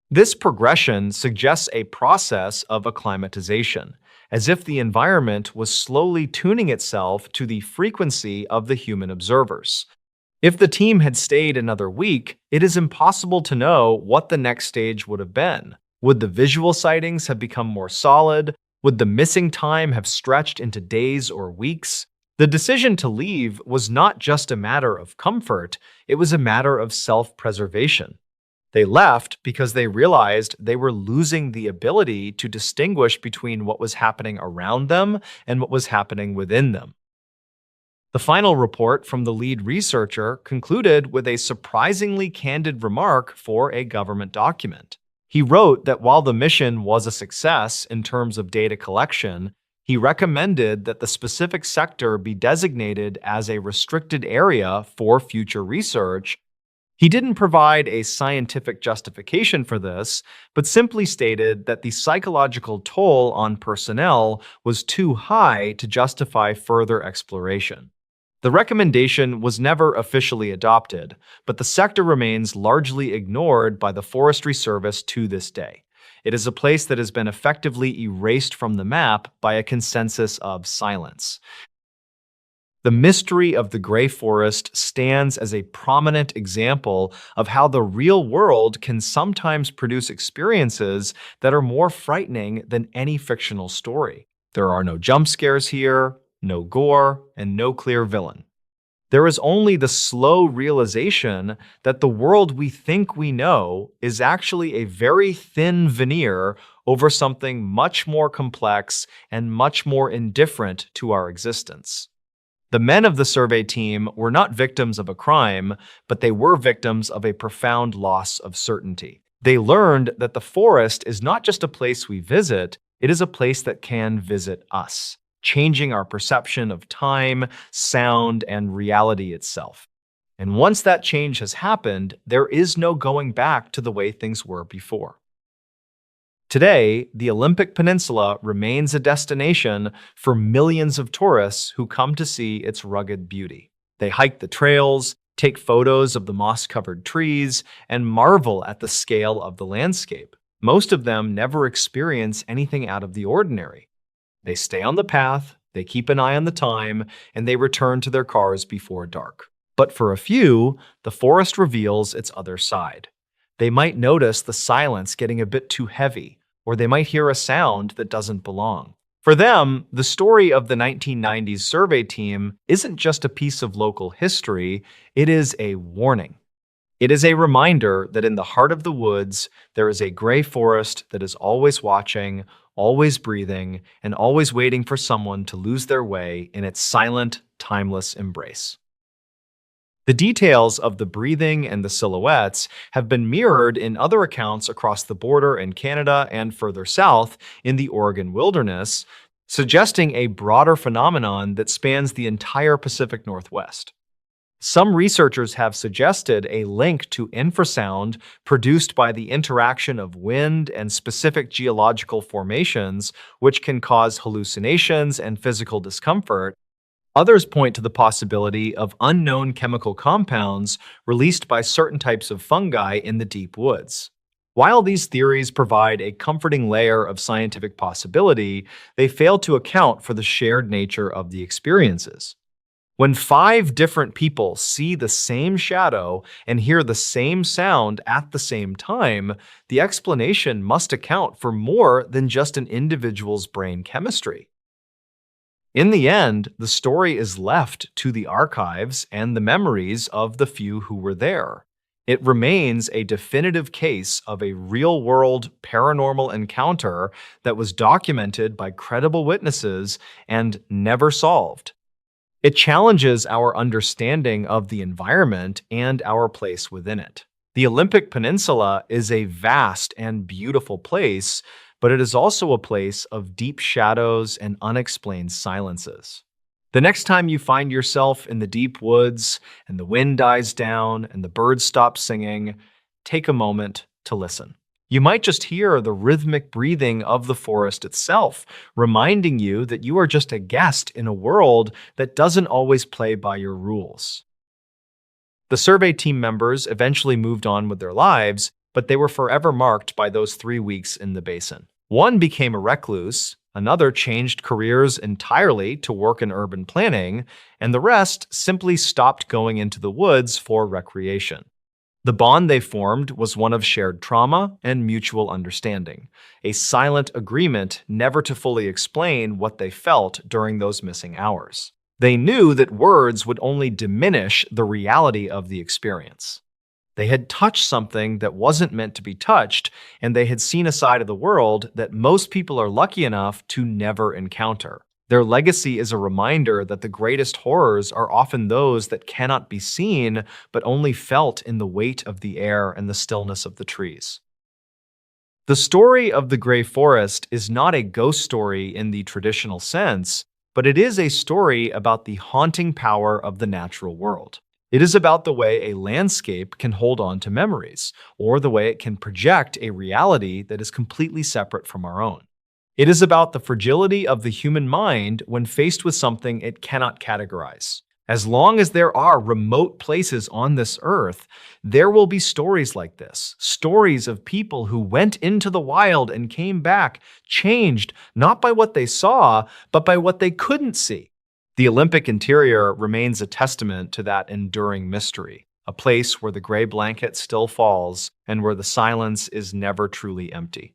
This progression suggests a process of acclimatization, as if the environment was slowly tuning itself to the frequency of the human observers. If the team had stayed another week, it is impossible to know what the next stage would have been. Would the visual sightings have become more solid? Would the missing time have stretched into days or weeks? The decision to leave was not just a matter of comfort, it was a matter of self-preservation. They left because they realized they were losing the ability to distinguish between what was happening around them and what was happening within them. The final report from the lead researcher concluded with a surprisingly candid remark for a government document. He wrote that while the mission was a success in terms of data collection, he recommended that the specific sector be designated as a restricted area for future research. He didn't provide a scientific justification for this, but simply stated that the psychological toll on personnel was too high to justify further exploration. The recommendation was never officially adopted, but the sector remains largely ignored by the Forestry Service to this day. It is a place that has been effectively erased from the map by a consensus of silence. The mystery of the Gray Forest stands as a prominent example of how the real world can sometimes produce experiences that are more frightening than any fictional story. There are no jump scares here, no gore, and no clear villain. There is only the slow realization that the world we think we know is actually a very thin veneer over something much more complex and much more indifferent to our existence. The men of the survey team were not victims of a crime, but they were victims of a profound loss of certainty. They learned that the forest is not just a place we visit, it is a place that can visit us, changing our perception of time, sound, and reality itself. And once that change has happened, there is no going back to the way things were before. Today, the Olympic Peninsula remains a destination for millions of tourists who come to see its rugged beauty. They hike the trails, take photos of the moss-covered trees, and marvel at the scale of the landscape. Most of them never experience anything out of the ordinary. They stay on the path, they keep an eye on the time, and they return to their cars before dark. But for a few, the forest reveals its other side. They might notice the silence getting a bit too heavy, or they might hear a sound that doesn't belong. For them, the story of the 1990s survey team isn't just a piece of local history, it is a warning. It is a reminder that in the heart of the woods, there is a gray forest that is always watching, always breathing, and always waiting for someone to lose their way in its silent, timeless embrace. The details of the breathing and the silhouettes have been mirrored in other accounts across the border in Canada and further south in the Oregon wilderness, suggesting a broader phenomenon that spans the entire Pacific Northwest. Some researchers have suggested a link to infrasound produced by the interaction of wind and specific geological formations, which can cause hallucinations and physical discomfort. Others point to the possibility of unknown chemical compounds released by certain types of fungi in the deep woods. While these theories provide a comforting layer of scientific possibility, they fail to account for the shared nature of the experiences. When 5 different people see the same shadow and hear the same sound at the same time, the explanation must account for more than just an individual's brain chemistry. In the end, the story is left to the archives and the memories of the few who were there. It remains a definitive case of a real-world paranormal encounter that was documented by credible witnesses and never solved. It challenges our understanding of the environment and our place within it. The Olympic Peninsula is a vast and beautiful place, but it is also a place of deep shadows and unexplained silences. The next time you find yourself in the deep woods and the wind dies down and the birds stop singing, take a moment to listen. You might just hear the rhythmic breathing of the forest itself, reminding you that you are just a guest in a world that doesn't always play by your rules. The survey team members eventually moved on with their lives, but they were forever marked by those 3 weeks in the basin. One became a recluse, another changed careers entirely to work in urban planning, and the rest simply stopped going into the woods for recreation. The bond they formed was one of shared trauma and mutual understanding, a silent agreement never to fully explain what they felt during those missing hours. They knew that words would only diminish the reality of the experience. They had touched something that wasn't meant to be touched, and they had seen a side of the world that most people are lucky enough to never encounter. Their legacy is a reminder that the greatest horrors are often those that cannot be seen, but only felt in the weight of the air and the stillness of the trees. The story of the Gray Forest is not a ghost story in the traditional sense, but it is a story about the haunting power of the natural world. It is about the way a landscape can hold on to memories, or the way it can project a reality that is completely separate from our own. It is about the fragility of the human mind when faced with something it cannot categorize. As long as there are remote places on this earth, there will be stories like this. Stories of people who went into the wild and came back, changed not by what they saw, but by what they couldn't see. The Olympic interior remains a testament to that enduring mystery, a place where the gray blanket still falls and where the silence is never truly empty.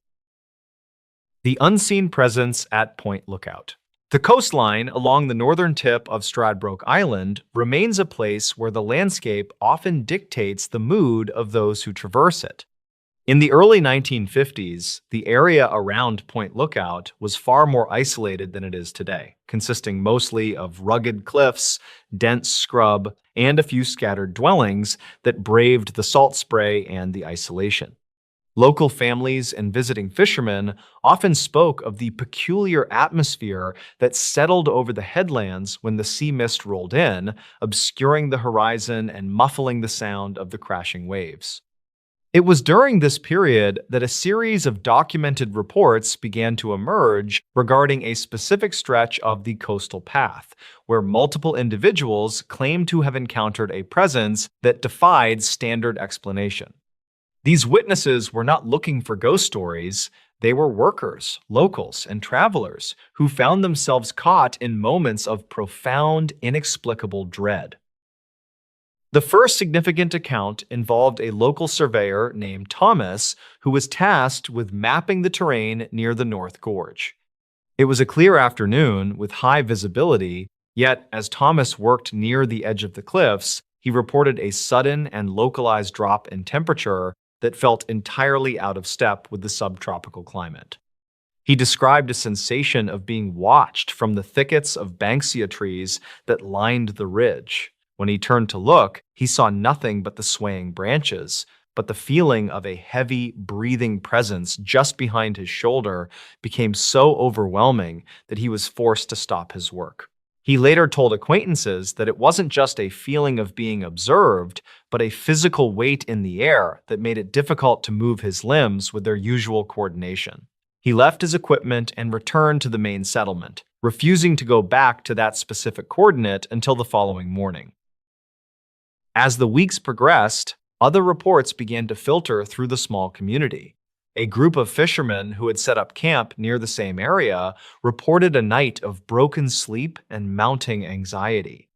The unseen presence at Point Lookout. The coastline along the northern tip of Stradbroke Island remains a place where the landscape often dictates the mood of those who traverse it. In the early 1950s, the area around Point Lookout was far more isolated than it is today, consisting mostly of rugged cliffs, dense scrub, and a few scattered dwellings that braved the salt spray and the isolation. Local families and visiting fishermen often spoke of the peculiar atmosphere that settled over the headlands when the sea mist rolled in, obscuring the horizon and muffling the sound of the crashing waves. It was during this period that a series of documented reports began to emerge regarding a specific stretch of the coastal path, where multiple individuals claimed to have encountered a presence that defied standard explanation. These witnesses were not looking for ghost stories. They were workers, locals, and travelers who found themselves caught in moments of profound, inexplicable dread. The first significant account involved a local surveyor named Thomas who was tasked with mapping the terrain near the North Gorge. It was a clear afternoon with high visibility, yet as Thomas worked near the edge of the cliffs, he reported a sudden and localized drop in temperature that felt entirely out of step with the subtropical climate. He described a sensation of being watched from the thickets of banksia trees that lined the ridge. When he turned to look, he saw nothing but the swaying branches, but the feeling of a heavy, breathing presence just behind his shoulder became so overwhelming that he was forced to stop his work. He later told acquaintances that it wasn't just a feeling of being observed, but a physical weight in the air that made it difficult to move his limbs with their usual coordination. He left his equipment and returned to the main settlement, refusing to go back to that specific coordinate until the following morning. As the weeks progressed, other reports began to filter through the small community. A group of fishermen who had set up camp near the same area reported a night of broken sleep and mounting anxiety.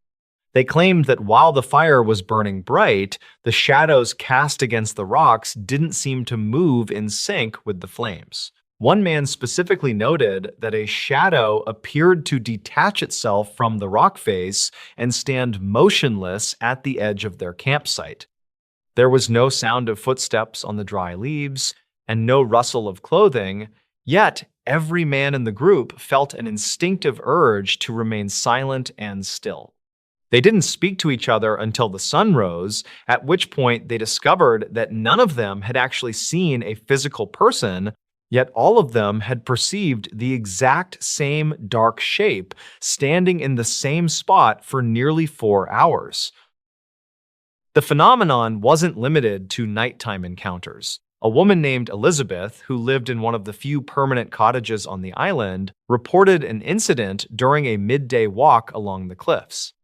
They claimed that while the fire was burning bright, the shadows cast against the rocks didn't seem to move in sync with the flames. One man specifically noted that a shadow appeared to detach itself from the rock face and stand motionless at the edge of their campsite. There was no sound of footsteps on the dry leaves, and no rustle of clothing, yet every man in the group felt an instinctive urge to remain silent and still. They didn't speak to each other until the sun rose, at which point they discovered that none of them had actually seen a physical person, yet all of them had perceived the exact same dark shape standing in the same spot for nearly 4 hours. The phenomenon wasn't limited to nighttime encounters. A woman named Elizabeth, who lived in one of the few permanent cottages on the island, reported an incident during a midday walk along the cliffs.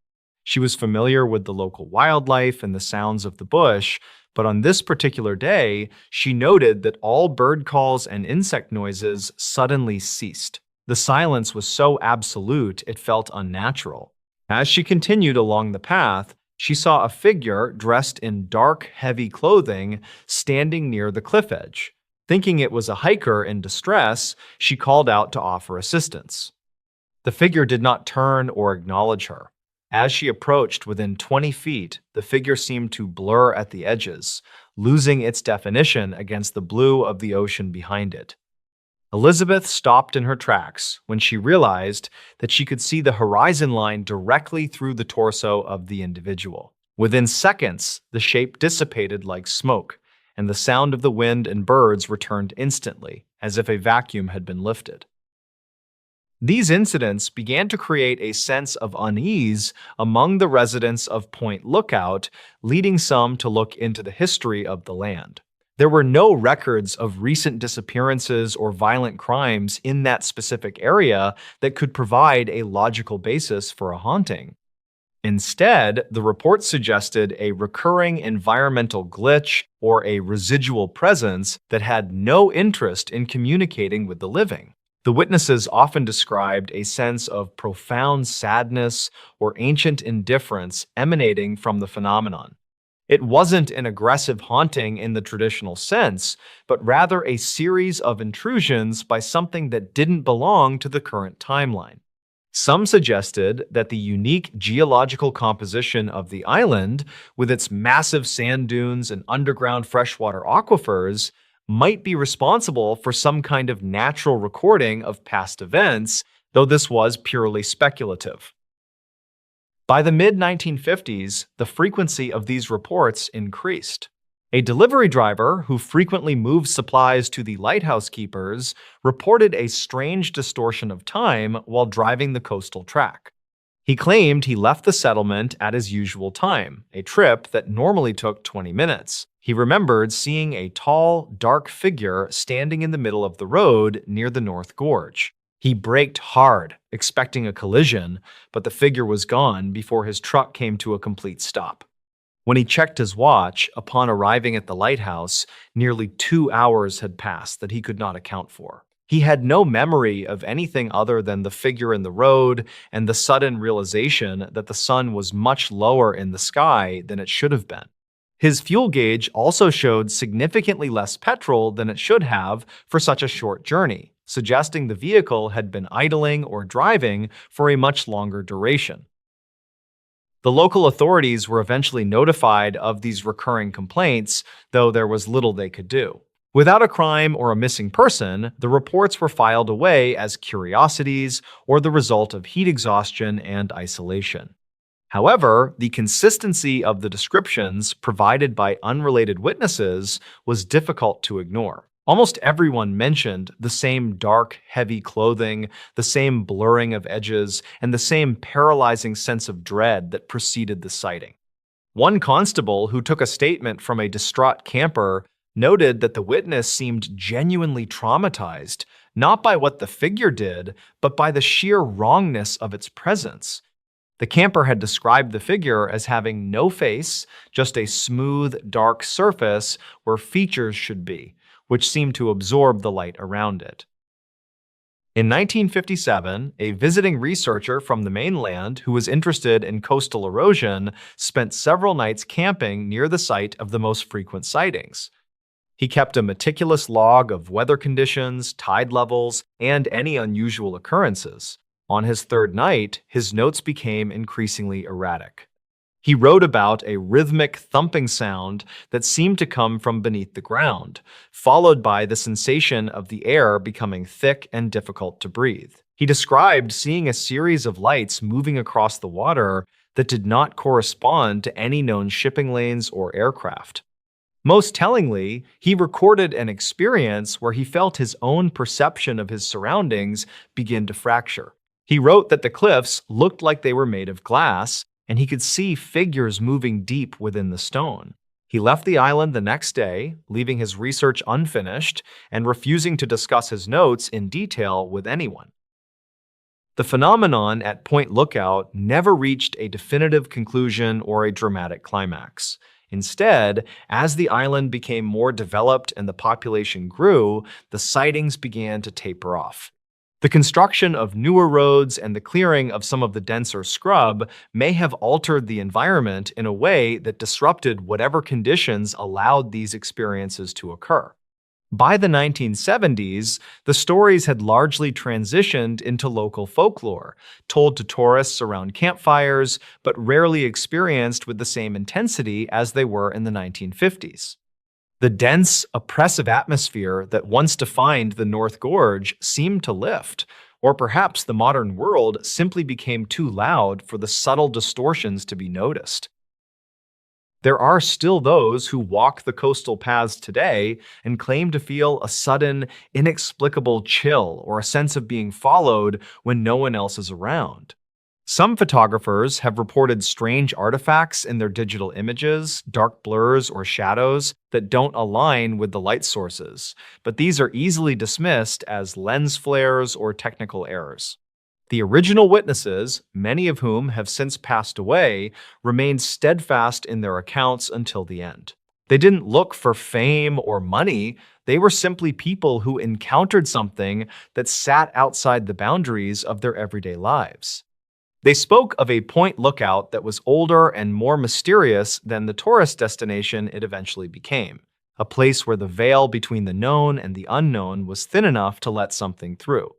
She was familiar with the local wildlife and the sounds of the bush, but on this particular day, she noted that all bird calls and insect noises suddenly ceased. The silence was so absolute it felt unnatural. As she continued along the path, she saw a figure dressed in dark, heavy clothing standing near the cliff edge. Thinking it was a hiker in distress, she called out to offer assistance. The figure did not turn or acknowledge her. As she approached within 20 feet, the figure seemed to blur at the edges, losing its definition against the blue of the ocean behind it. Elizabeth stopped in her tracks when she realized that she could see the horizon line directly through the torso of the individual. Within seconds, the shape dissipated like smoke, and the sound of the wind and birds returned instantly, as if a vacuum had been lifted. These incidents began to create a sense of unease among the residents of Point Lookout, leading some to look into the history of the land. There were no records of recent disappearances or violent crimes in that specific area that could provide a logical basis for a haunting. Instead, the report suggested a recurring environmental glitch or a residual presence that had no interest in communicating with the living. The witnesses often described a sense of profound sadness or ancient indifference emanating from the phenomenon. It wasn't an aggressive haunting in the traditional sense, but rather a series of intrusions by something that didn't belong to the current timeline. Some suggested that the unique geological composition of the island, with its massive sand dunes and underground freshwater aquifers, might be responsible for some kind of natural recording of past events, though this was purely speculative. By the mid-1950s, the frequency of these reports increased. A delivery driver who frequently moved supplies to the lighthouse keepers reported a strange distortion of time while driving the coastal track. He claimed he left the settlement at his usual time, a trip that normally took 20 minutes. He remembered seeing a tall, dark figure standing in the middle of the road near the North Gorge. He braked hard, expecting a collision, but the figure was gone before his truck came to a complete stop. When he checked his watch, upon arriving at the lighthouse, nearly 2 hours had passed that he could not account for. He had no memory of anything other than the figure in the road and the sudden realization that the sun was much lower in the sky than it should have been. His fuel gauge also showed significantly less petrol than it should have for such a short journey, suggesting the vehicle had been idling or driving for a much longer duration. The local authorities were eventually notified of these recurring complaints, though there was little they could do. Without a crime or a missing person, the reports were filed away as curiosities or the result of heat exhaustion and isolation. However, the consistency of the descriptions provided by unrelated witnesses was difficult to ignore. Almost everyone mentioned the same dark, heavy clothing, the same blurring of edges, and the same paralyzing sense of dread that preceded the sighting. One constable who took a statement from a distraught camper noted that the witness seemed genuinely traumatized, not by what the figure did, but by the sheer wrongness of its presence. The camper had described the figure as having no face, just a smooth, dark surface where features should be, which seemed to absorb the light around it. In 1957, a visiting researcher from the mainland who was interested in coastal erosion spent several nights camping near the site of the most frequent sightings. He kept a meticulous log of weather conditions, tide levels, and any unusual occurrences. On his third night, his notes became increasingly erratic. He wrote about a rhythmic thumping sound that seemed to come from beneath the ground, followed by the sensation of the air becoming thick and difficult to breathe. He described seeing a series of lights moving across the water that did not correspond to any known shipping lanes or aircraft. Most tellingly, he recorded an experience where he felt his own perception of his surroundings begin to fracture. He wrote that the cliffs looked like they were made of glass, and he could see figures moving deep within the stone. He left the island the next day, leaving his research unfinished and refusing to discuss his notes in detail with anyone. The phenomenon at Point Lookout never reached a definitive conclusion or a dramatic climax. Instead, as the island became more developed and the population grew, the sightings began to taper off. The construction of newer roads and the clearing of some of the denser scrub may have altered the environment in a way that disrupted whatever conditions allowed these experiences to occur. By the 1970s, the stories had largely transitioned into local folklore, told to tourists around campfires, but rarely experienced with the same intensity as they were in the 1950s. The dense, oppressive atmosphere that once defined the North Gorge seemed to lift, or perhaps the modern world simply became too loud for the subtle distortions to be noticed. There are still those who walk the coastal paths today and claim to feel a sudden, inexplicable chill or a sense of being followed when no one else is around. Some photographers have reported strange artifacts in their digital images, dark blurs or shadows that don't align with the light sources, but these are easily dismissed as lens flares or technical errors. The original witnesses, many of whom have since passed away, remained steadfast in their accounts until the end. They didn't look for fame or money, they were simply people who encountered something that sat outside the boundaries of their everyday lives. They spoke of a point lookout that was older and more mysterious than the tourist destination it eventually became, a place where the veil between the known and the unknown was thin enough to let something through.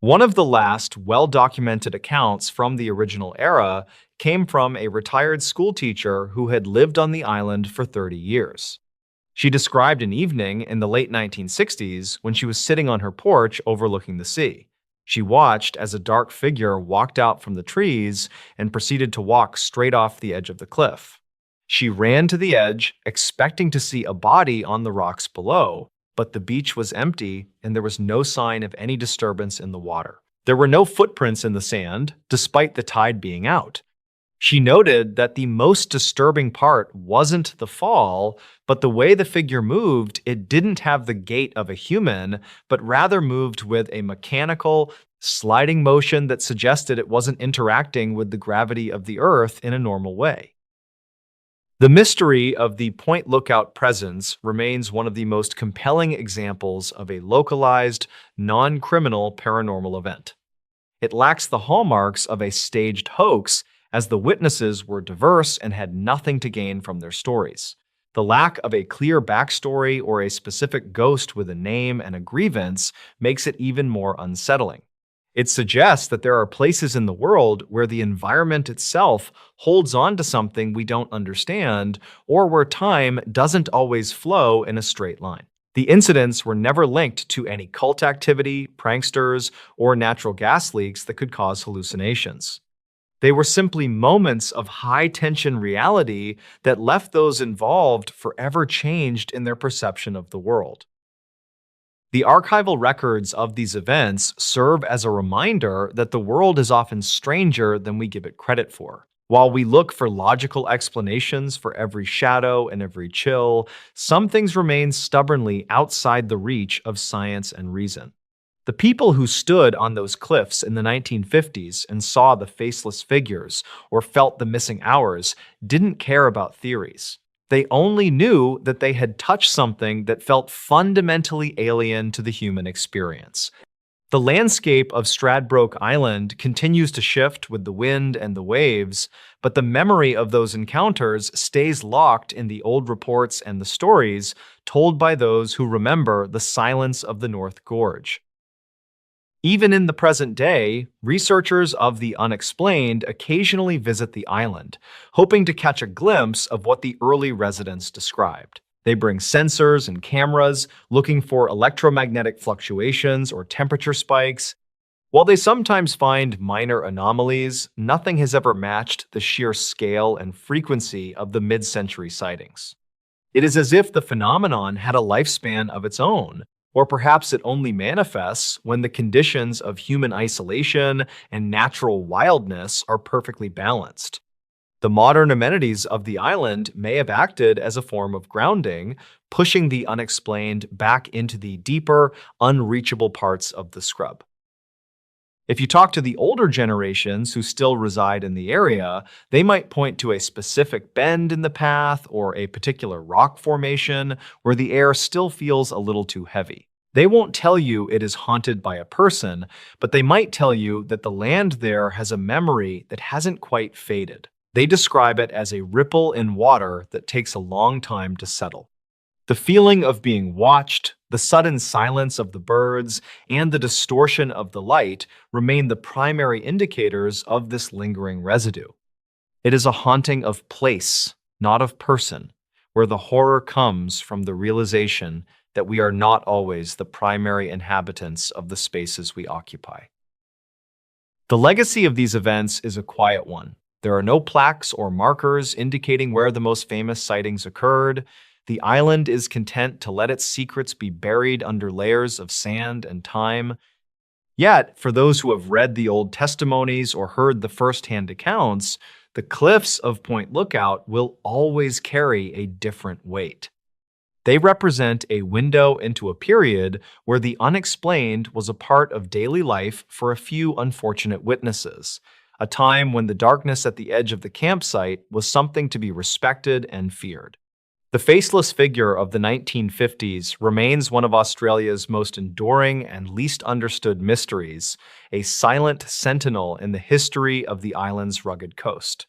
One of the last well-documented accounts from the original era came from a retired schoolteacher who had lived on the island for 30 years. She described an evening in the late 1960s when she was sitting on her porch overlooking the sea. She watched as a dark figure walked out from the trees and proceeded to walk straight off the edge of the cliff. She ran to the edge, expecting to see a body on the rocks below, but the beach was empty and there was no sign of any disturbance in the water. There were no footprints in the sand, despite the tide being out. She noted that the most disturbing part wasn't the fall, but the way the figure moved. It didn't have the gait of a human, but rather moved with a mechanical, sliding motion that suggested it wasn't interacting with the gravity of the earth in a normal way. The mystery of the Point Lookout presence remains one of the most compelling examples of a localized, non-criminal paranormal event. It lacks the hallmarks of a staged hoax, as the witnesses were diverse and had nothing to gain from their stories. The lack of a clear backstory or a specific ghost with a name and a grievance makes it even more unsettling. It suggests that there are places in the world where the environment itself holds on to something we don't understand, or where time doesn't always flow in a straight line. The incidents were never linked to any cult activity, pranksters, or natural gas leaks that could cause hallucinations. They were simply moments of high-tension reality that left those involved forever changed in their perception of the world. The archival records of these events serve as a reminder that the world is often stranger than we give it credit for. While we look for logical explanations for every shadow and every chill, some things remain stubbornly outside the reach of science and reason. The people who stood on those cliffs in the 1950s and saw the faceless figures or felt the missing hours didn't care about theories. They only knew that they had touched something that felt fundamentally alien to the human experience. The landscape of Stradbroke Island continues to shift with the wind and the waves, but the memory of those encounters stays locked in the old reports and the stories told by those who remember the silence of the North Gorge. Even in the present day, researchers of the unexplained occasionally visit the island, hoping to catch a glimpse of what the early residents described. They bring sensors and cameras, looking for electromagnetic fluctuations or temperature spikes. While they sometimes find minor anomalies, nothing has ever matched the sheer scale and frequency of the mid-century sightings. It is as if the phenomenon had a lifespan of its own, or perhaps it only manifests when the conditions of human isolation and natural wildness are perfectly balanced. The modern amenities of the island may have acted as a form of grounding, pushing the unexplained back into the deeper, unreachable parts of the scrub. If you talk to the older generations who still reside in the area, they might point to a specific bend in the path or a particular rock formation where the air still feels a little too heavy. They won't tell you it is haunted by a person, but they might tell you that the land there has a memory that hasn't quite faded. They describe it as a ripple in water that takes a long time to settle. The feeling of being watched, the sudden silence of the birds, and the distortion of the light remain the primary indicators of this lingering residue. It is a haunting of place, not of person, where the horror comes from the realization that we are not always the primary inhabitants of the spaces we occupy. The legacy of these events is a quiet one. There are no plaques or markers indicating where the most famous sightings occurred. The island is content to let its secrets be buried under layers of sand and time. Yet, for those who have read the old testimonies or heard the first-hand accounts, the cliffs of Point Lookout will always carry a different weight. They represent a window into a period where the unexplained was a part of daily life for a few unfortunate witnesses, a time when the darkness at the edge of the campsite was something to be respected and feared. The faceless figure of the 1950s remains one of Australia's most enduring and least understood mysteries, a silent sentinel in the history of the island's rugged coast.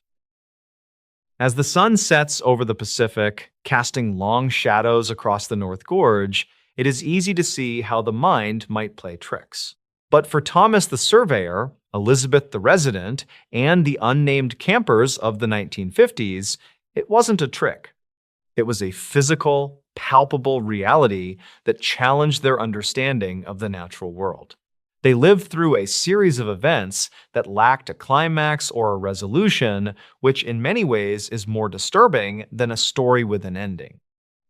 As the sun sets over the Pacific, casting long shadows across the North Gorge, it is easy to see how the mind might play tricks. But for Thomas the surveyor, Elizabeth the resident, and the unnamed campers of the 1950s, it wasn't a trick. It was a physical, palpable reality that challenged their understanding of the natural world. They lived through a series of events that lacked a climax or a resolution, which in many ways is more disturbing than a story with an ending.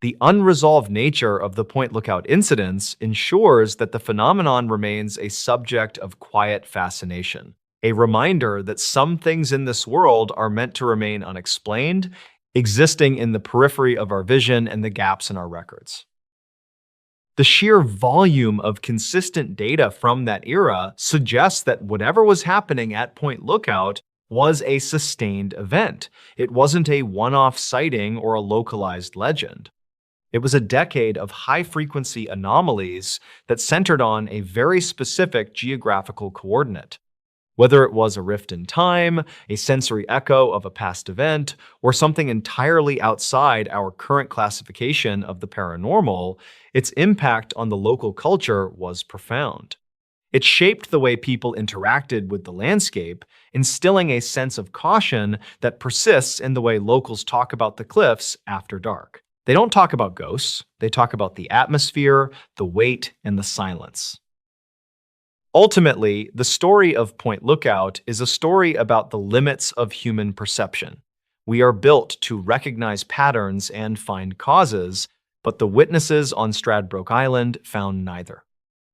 The unresolved nature of the Point Lookout incidents ensures that the phenomenon remains a subject of quiet fascination, a reminder that some things in this world are meant to remain unexplained, existing in the periphery of our vision and the gaps in our records. The sheer volume of consistent data from that era suggests that whatever was happening at Point Lookout was a sustained event. It wasn't a one-off sighting or a localized legend. It was a decade of high-frequency anomalies that centered on a very specific geographical coordinate. Whether it was a rift in time, a sensory echo of a past event, or something entirely outside our current classification of the paranormal, its impact on the local culture was profound. It shaped the way people interacted with the landscape, instilling a sense of caution that persists in the way locals talk about the cliffs after dark. They don't talk about ghosts, they talk about the atmosphere, the weight, and the silence. Ultimately, the story of Point Lookout is a story about the limits of human perception. We are built to recognize patterns and find causes, but the witnesses on Stradbroke Island found neither.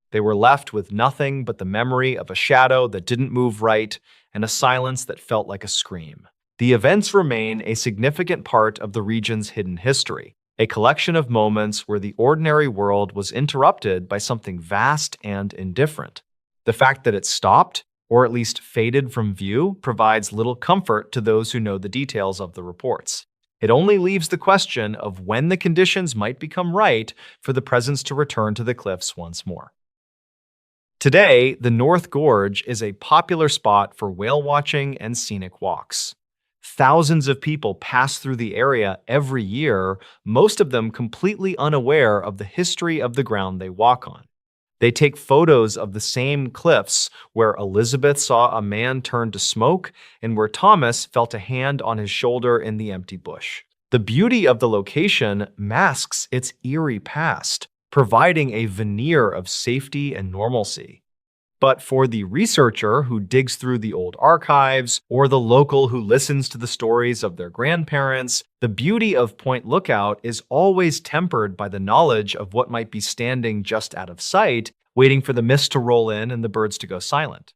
They were left with nothing but the memory of a shadow that didn't move right and a silence that felt like a scream. The events remain a significant part of the region's hidden history, a collection of moments where the ordinary world was interrupted by something vast and indifferent. The fact that it stopped, or at least faded from view, provides little comfort to those who know the details of the reports. It only leaves the question of when the conditions might become right for the presence to return to the cliffs once more. Today, the North Gorge is a popular spot for whale watching and scenic walks. Thousands of people pass through the area every year, most of them completely unaware of the history of the ground they walk on. They take photos of the same cliffs where Elizabeth saw a man turn to smoke and where Thomas felt a hand on his shoulder in the empty bush. The beauty of the location masks its eerie past, providing a veneer of safety and normalcy. But for the researcher who digs through the old archives, or the local who listens to the stories of their grandparents, the beauty of Point Lookout is always tempered by the knowledge of what might be standing just out of sight, waiting for the mist to roll in and the birds to go silent.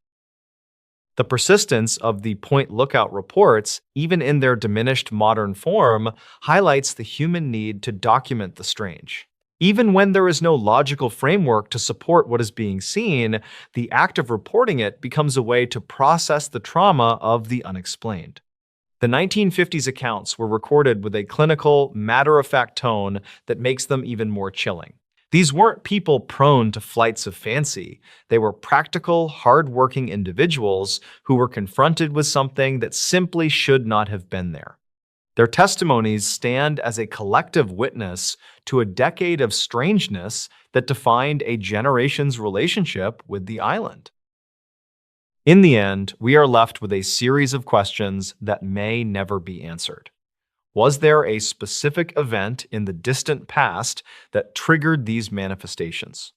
The persistence of the Point Lookout reports, even in their diminished modern form, highlights the human need to document the strange. Even when there is no logical framework to support what is being seen, the act of reporting it becomes a way to process the trauma of the unexplained. The 1950s accounts were recorded with a clinical, matter-of-fact tone that makes them even more chilling. These weren't people prone to flights of fancy. They were practical, hard-working individuals who were confronted with something that simply should not have been there. Their testimonies stand as a collective witness to a decade of strangeness that defined a generation's relationship with the island. In the end, we are left with a series of questions that may never be answered. Was there a specific event in the distant past that triggered these manifestations?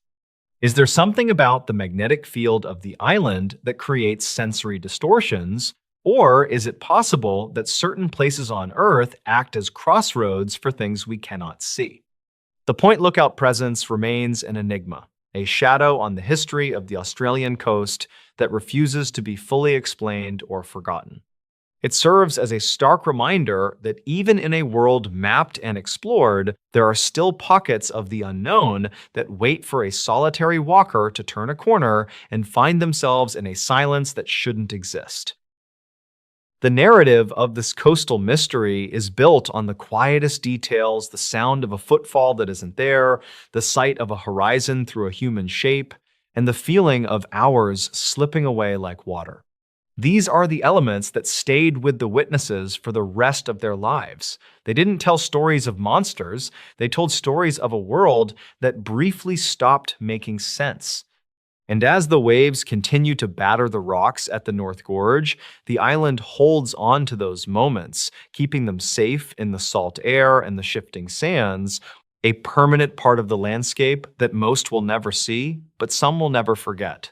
Is there something about the magnetic field of the island that creates sensory distortions? Or is it possible that certain places on Earth act as crossroads for things we cannot see? The Point Lookout presence remains an enigma, a shadow on the history of the Australian coast that refuses to be fully explained or forgotten. It serves as a stark reminder that even in a world mapped and explored, there are still pockets of the unknown that wait for a solitary walker to turn a corner and find themselves in a silence that shouldn't exist. The narrative of this coastal mystery is built on the quietest details, the sound of a footfall that isn't there, the sight of a horizon through a human shape, and the feeling of hours slipping away like water. These are the elements that stayed with the witnesses for the rest of their lives. They didn't tell stories of monsters, they told stories of a world that briefly stopped making sense. And as the waves continue to batter the rocks at the North Gorge, the island holds on to those moments, keeping them safe in the salt air and the shifting sands, a permanent part of the landscape that most will never see, but some will never forget.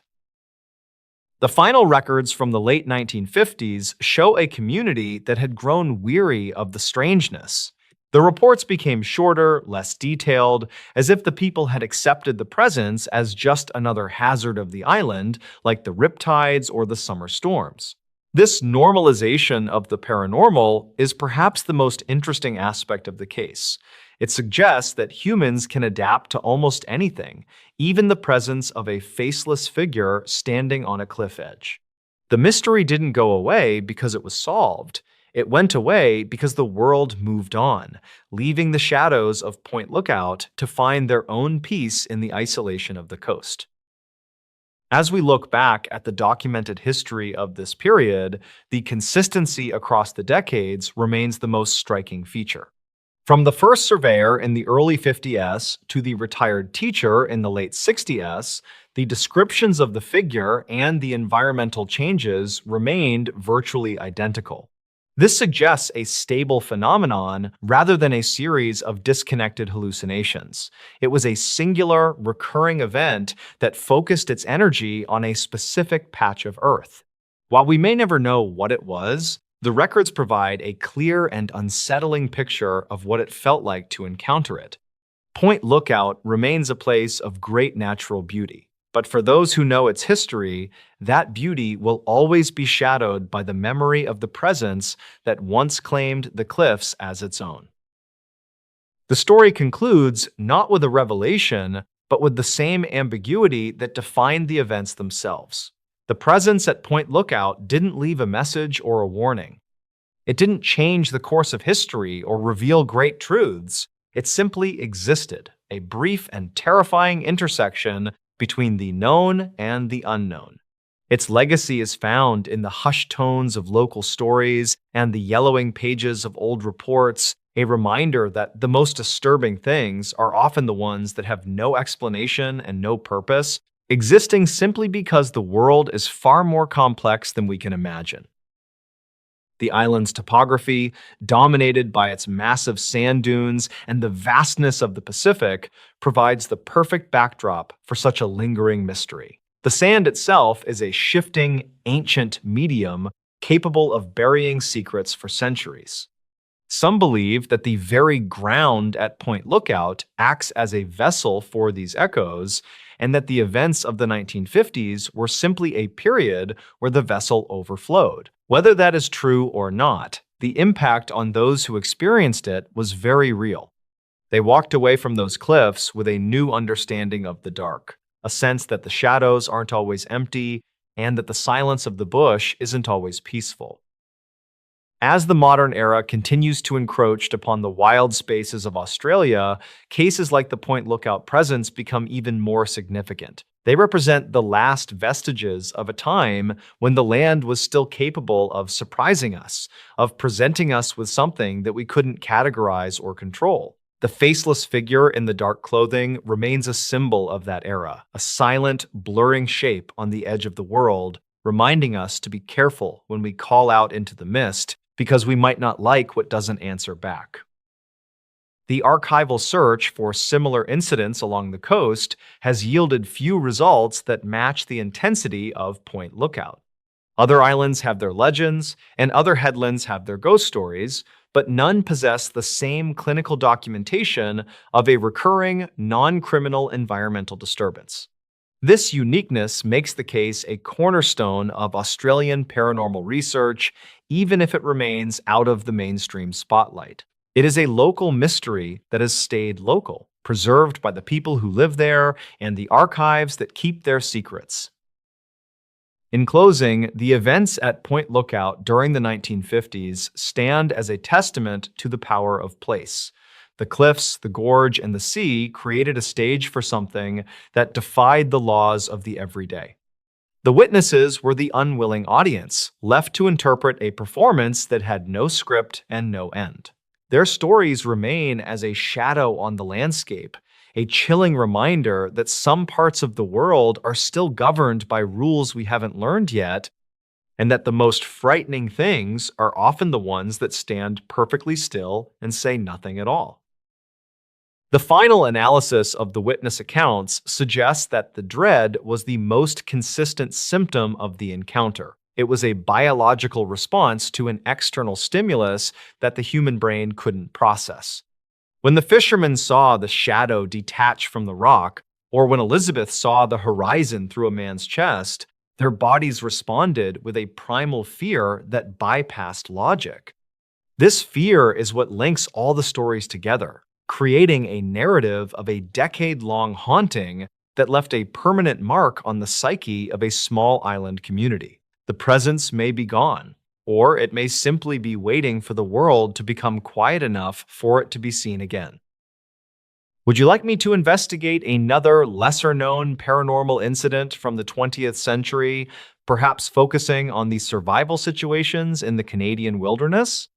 The final records from the late 1950s show a community that had grown weary of the strangeness. The reports became shorter, less detailed, as if the people had accepted the presence as just another hazard of the island, like the riptides or the summer storms. This normalization of the paranormal is perhaps the most interesting aspect of the case. It suggests that humans can adapt to almost anything, even the presence of a faceless figure standing on a cliff edge. The mystery didn't go away because it was solved. It went away because the world moved on, leaving the shadows of Point Lookout to find their own peace in the isolation of the coast. As we look back at the documented history of this period, the consistency across the decades remains the most striking feature. From the first surveyor in the early 50s to the retired teacher in the late 60s, the descriptions of the figure and the environmental changes remained virtually identical. This suggests a stable phenomenon rather than a series of disconnected hallucinations. It was a singular, recurring event that focused its energy on a specific patch of Earth. While we may never know what it was, the records provide a clear and unsettling picture of what it felt like to encounter it. Point Lookout remains a place of great natural beauty, but for those who know its history, that beauty will always be shadowed by the memory of the presence that once claimed the cliffs as its own. The story concludes not with a revelation, but with the same ambiguity that defined the events themselves. The presence at Point Lookout didn't leave a message or a warning. It didn't change the course of history or reveal great truths. It simply existed, a brief and terrifying intersection between the known and the unknown. Its legacy is found in the hushed tones of local stories and the yellowing pages of old reports, a reminder that the most disturbing things are often the ones that have no explanation and no purpose, existing simply because the world is far more complex than we can imagine. The island's topography, dominated by its massive sand dunes and the vastness of the Pacific, provides the perfect backdrop for such a lingering mystery. The sand itself is a shifting, ancient medium capable of burying secrets for centuries. Some believe that the very ground at Point Lookout acts as a vessel for these echoes, and that the events of the 1950s were simply a period where the vessel overflowed. Whether that is true or not, the impact on those who experienced it was very real. They walked away from those cliffs with a new understanding of the dark, a sense that the shadows aren't always empty, and that the silence of the bush isn't always peaceful. As the modern era continues to encroach upon the wild spaces of Australia, cases like the Point Lookout presence become even more significant. They represent the last vestiges of a time when the land was still capable of surprising us, of presenting us with something that we couldn't categorize or control. The faceless figure in the dark clothing remains a symbol of that era, a silent, blurring shape on the edge of the world, reminding us to be careful when we call out into the mist because we might not like what doesn't answer back. The archival search for similar incidents along the coast has yielded few results that match the intensity of Point Lookout. Other islands have their legends, and other headlands have their ghost stories, but none possess the same clinical documentation of a recurring, non-criminal environmental disturbance. This uniqueness makes the case a cornerstone of Australian paranormal research, even if it remains out of the mainstream spotlight. It is a local mystery that has stayed local, preserved by the people who live there and the archives that keep their secrets. In closing, the events at Point Lookout during the 1950s stand as a testament to the power of place. The cliffs, the gorge, and the sea created a stage for something that defied the laws of the everyday. The witnesses were the unwilling audience, left to interpret a performance that had no script and no end. Their stories remain as a shadow on the landscape, a chilling reminder that some parts of the world are still governed by rules we haven't learned yet, and that the most frightening things are often the ones that stand perfectly still and say nothing at all. The final analysis of the witness accounts suggests that the dread was the most consistent symptom of the encounter. It was a biological response to an external stimulus that the human brain couldn't process. When the fishermen saw the shadow detach from the rock, or when Elizabeth saw the horizon through a man's chest, their bodies responded with a primal fear that bypassed logic. This fear is what links all the stories together, creating a narrative of a decade-long haunting that left a permanent mark on the psyche of a small island community. The presence may be gone, or it may simply be waiting for the world to become quiet enough for it to be seen again. Would you like me to investigate another lesser-known paranormal incident from the 20th century, perhaps focusing on the survival situations in the Canadian wilderness?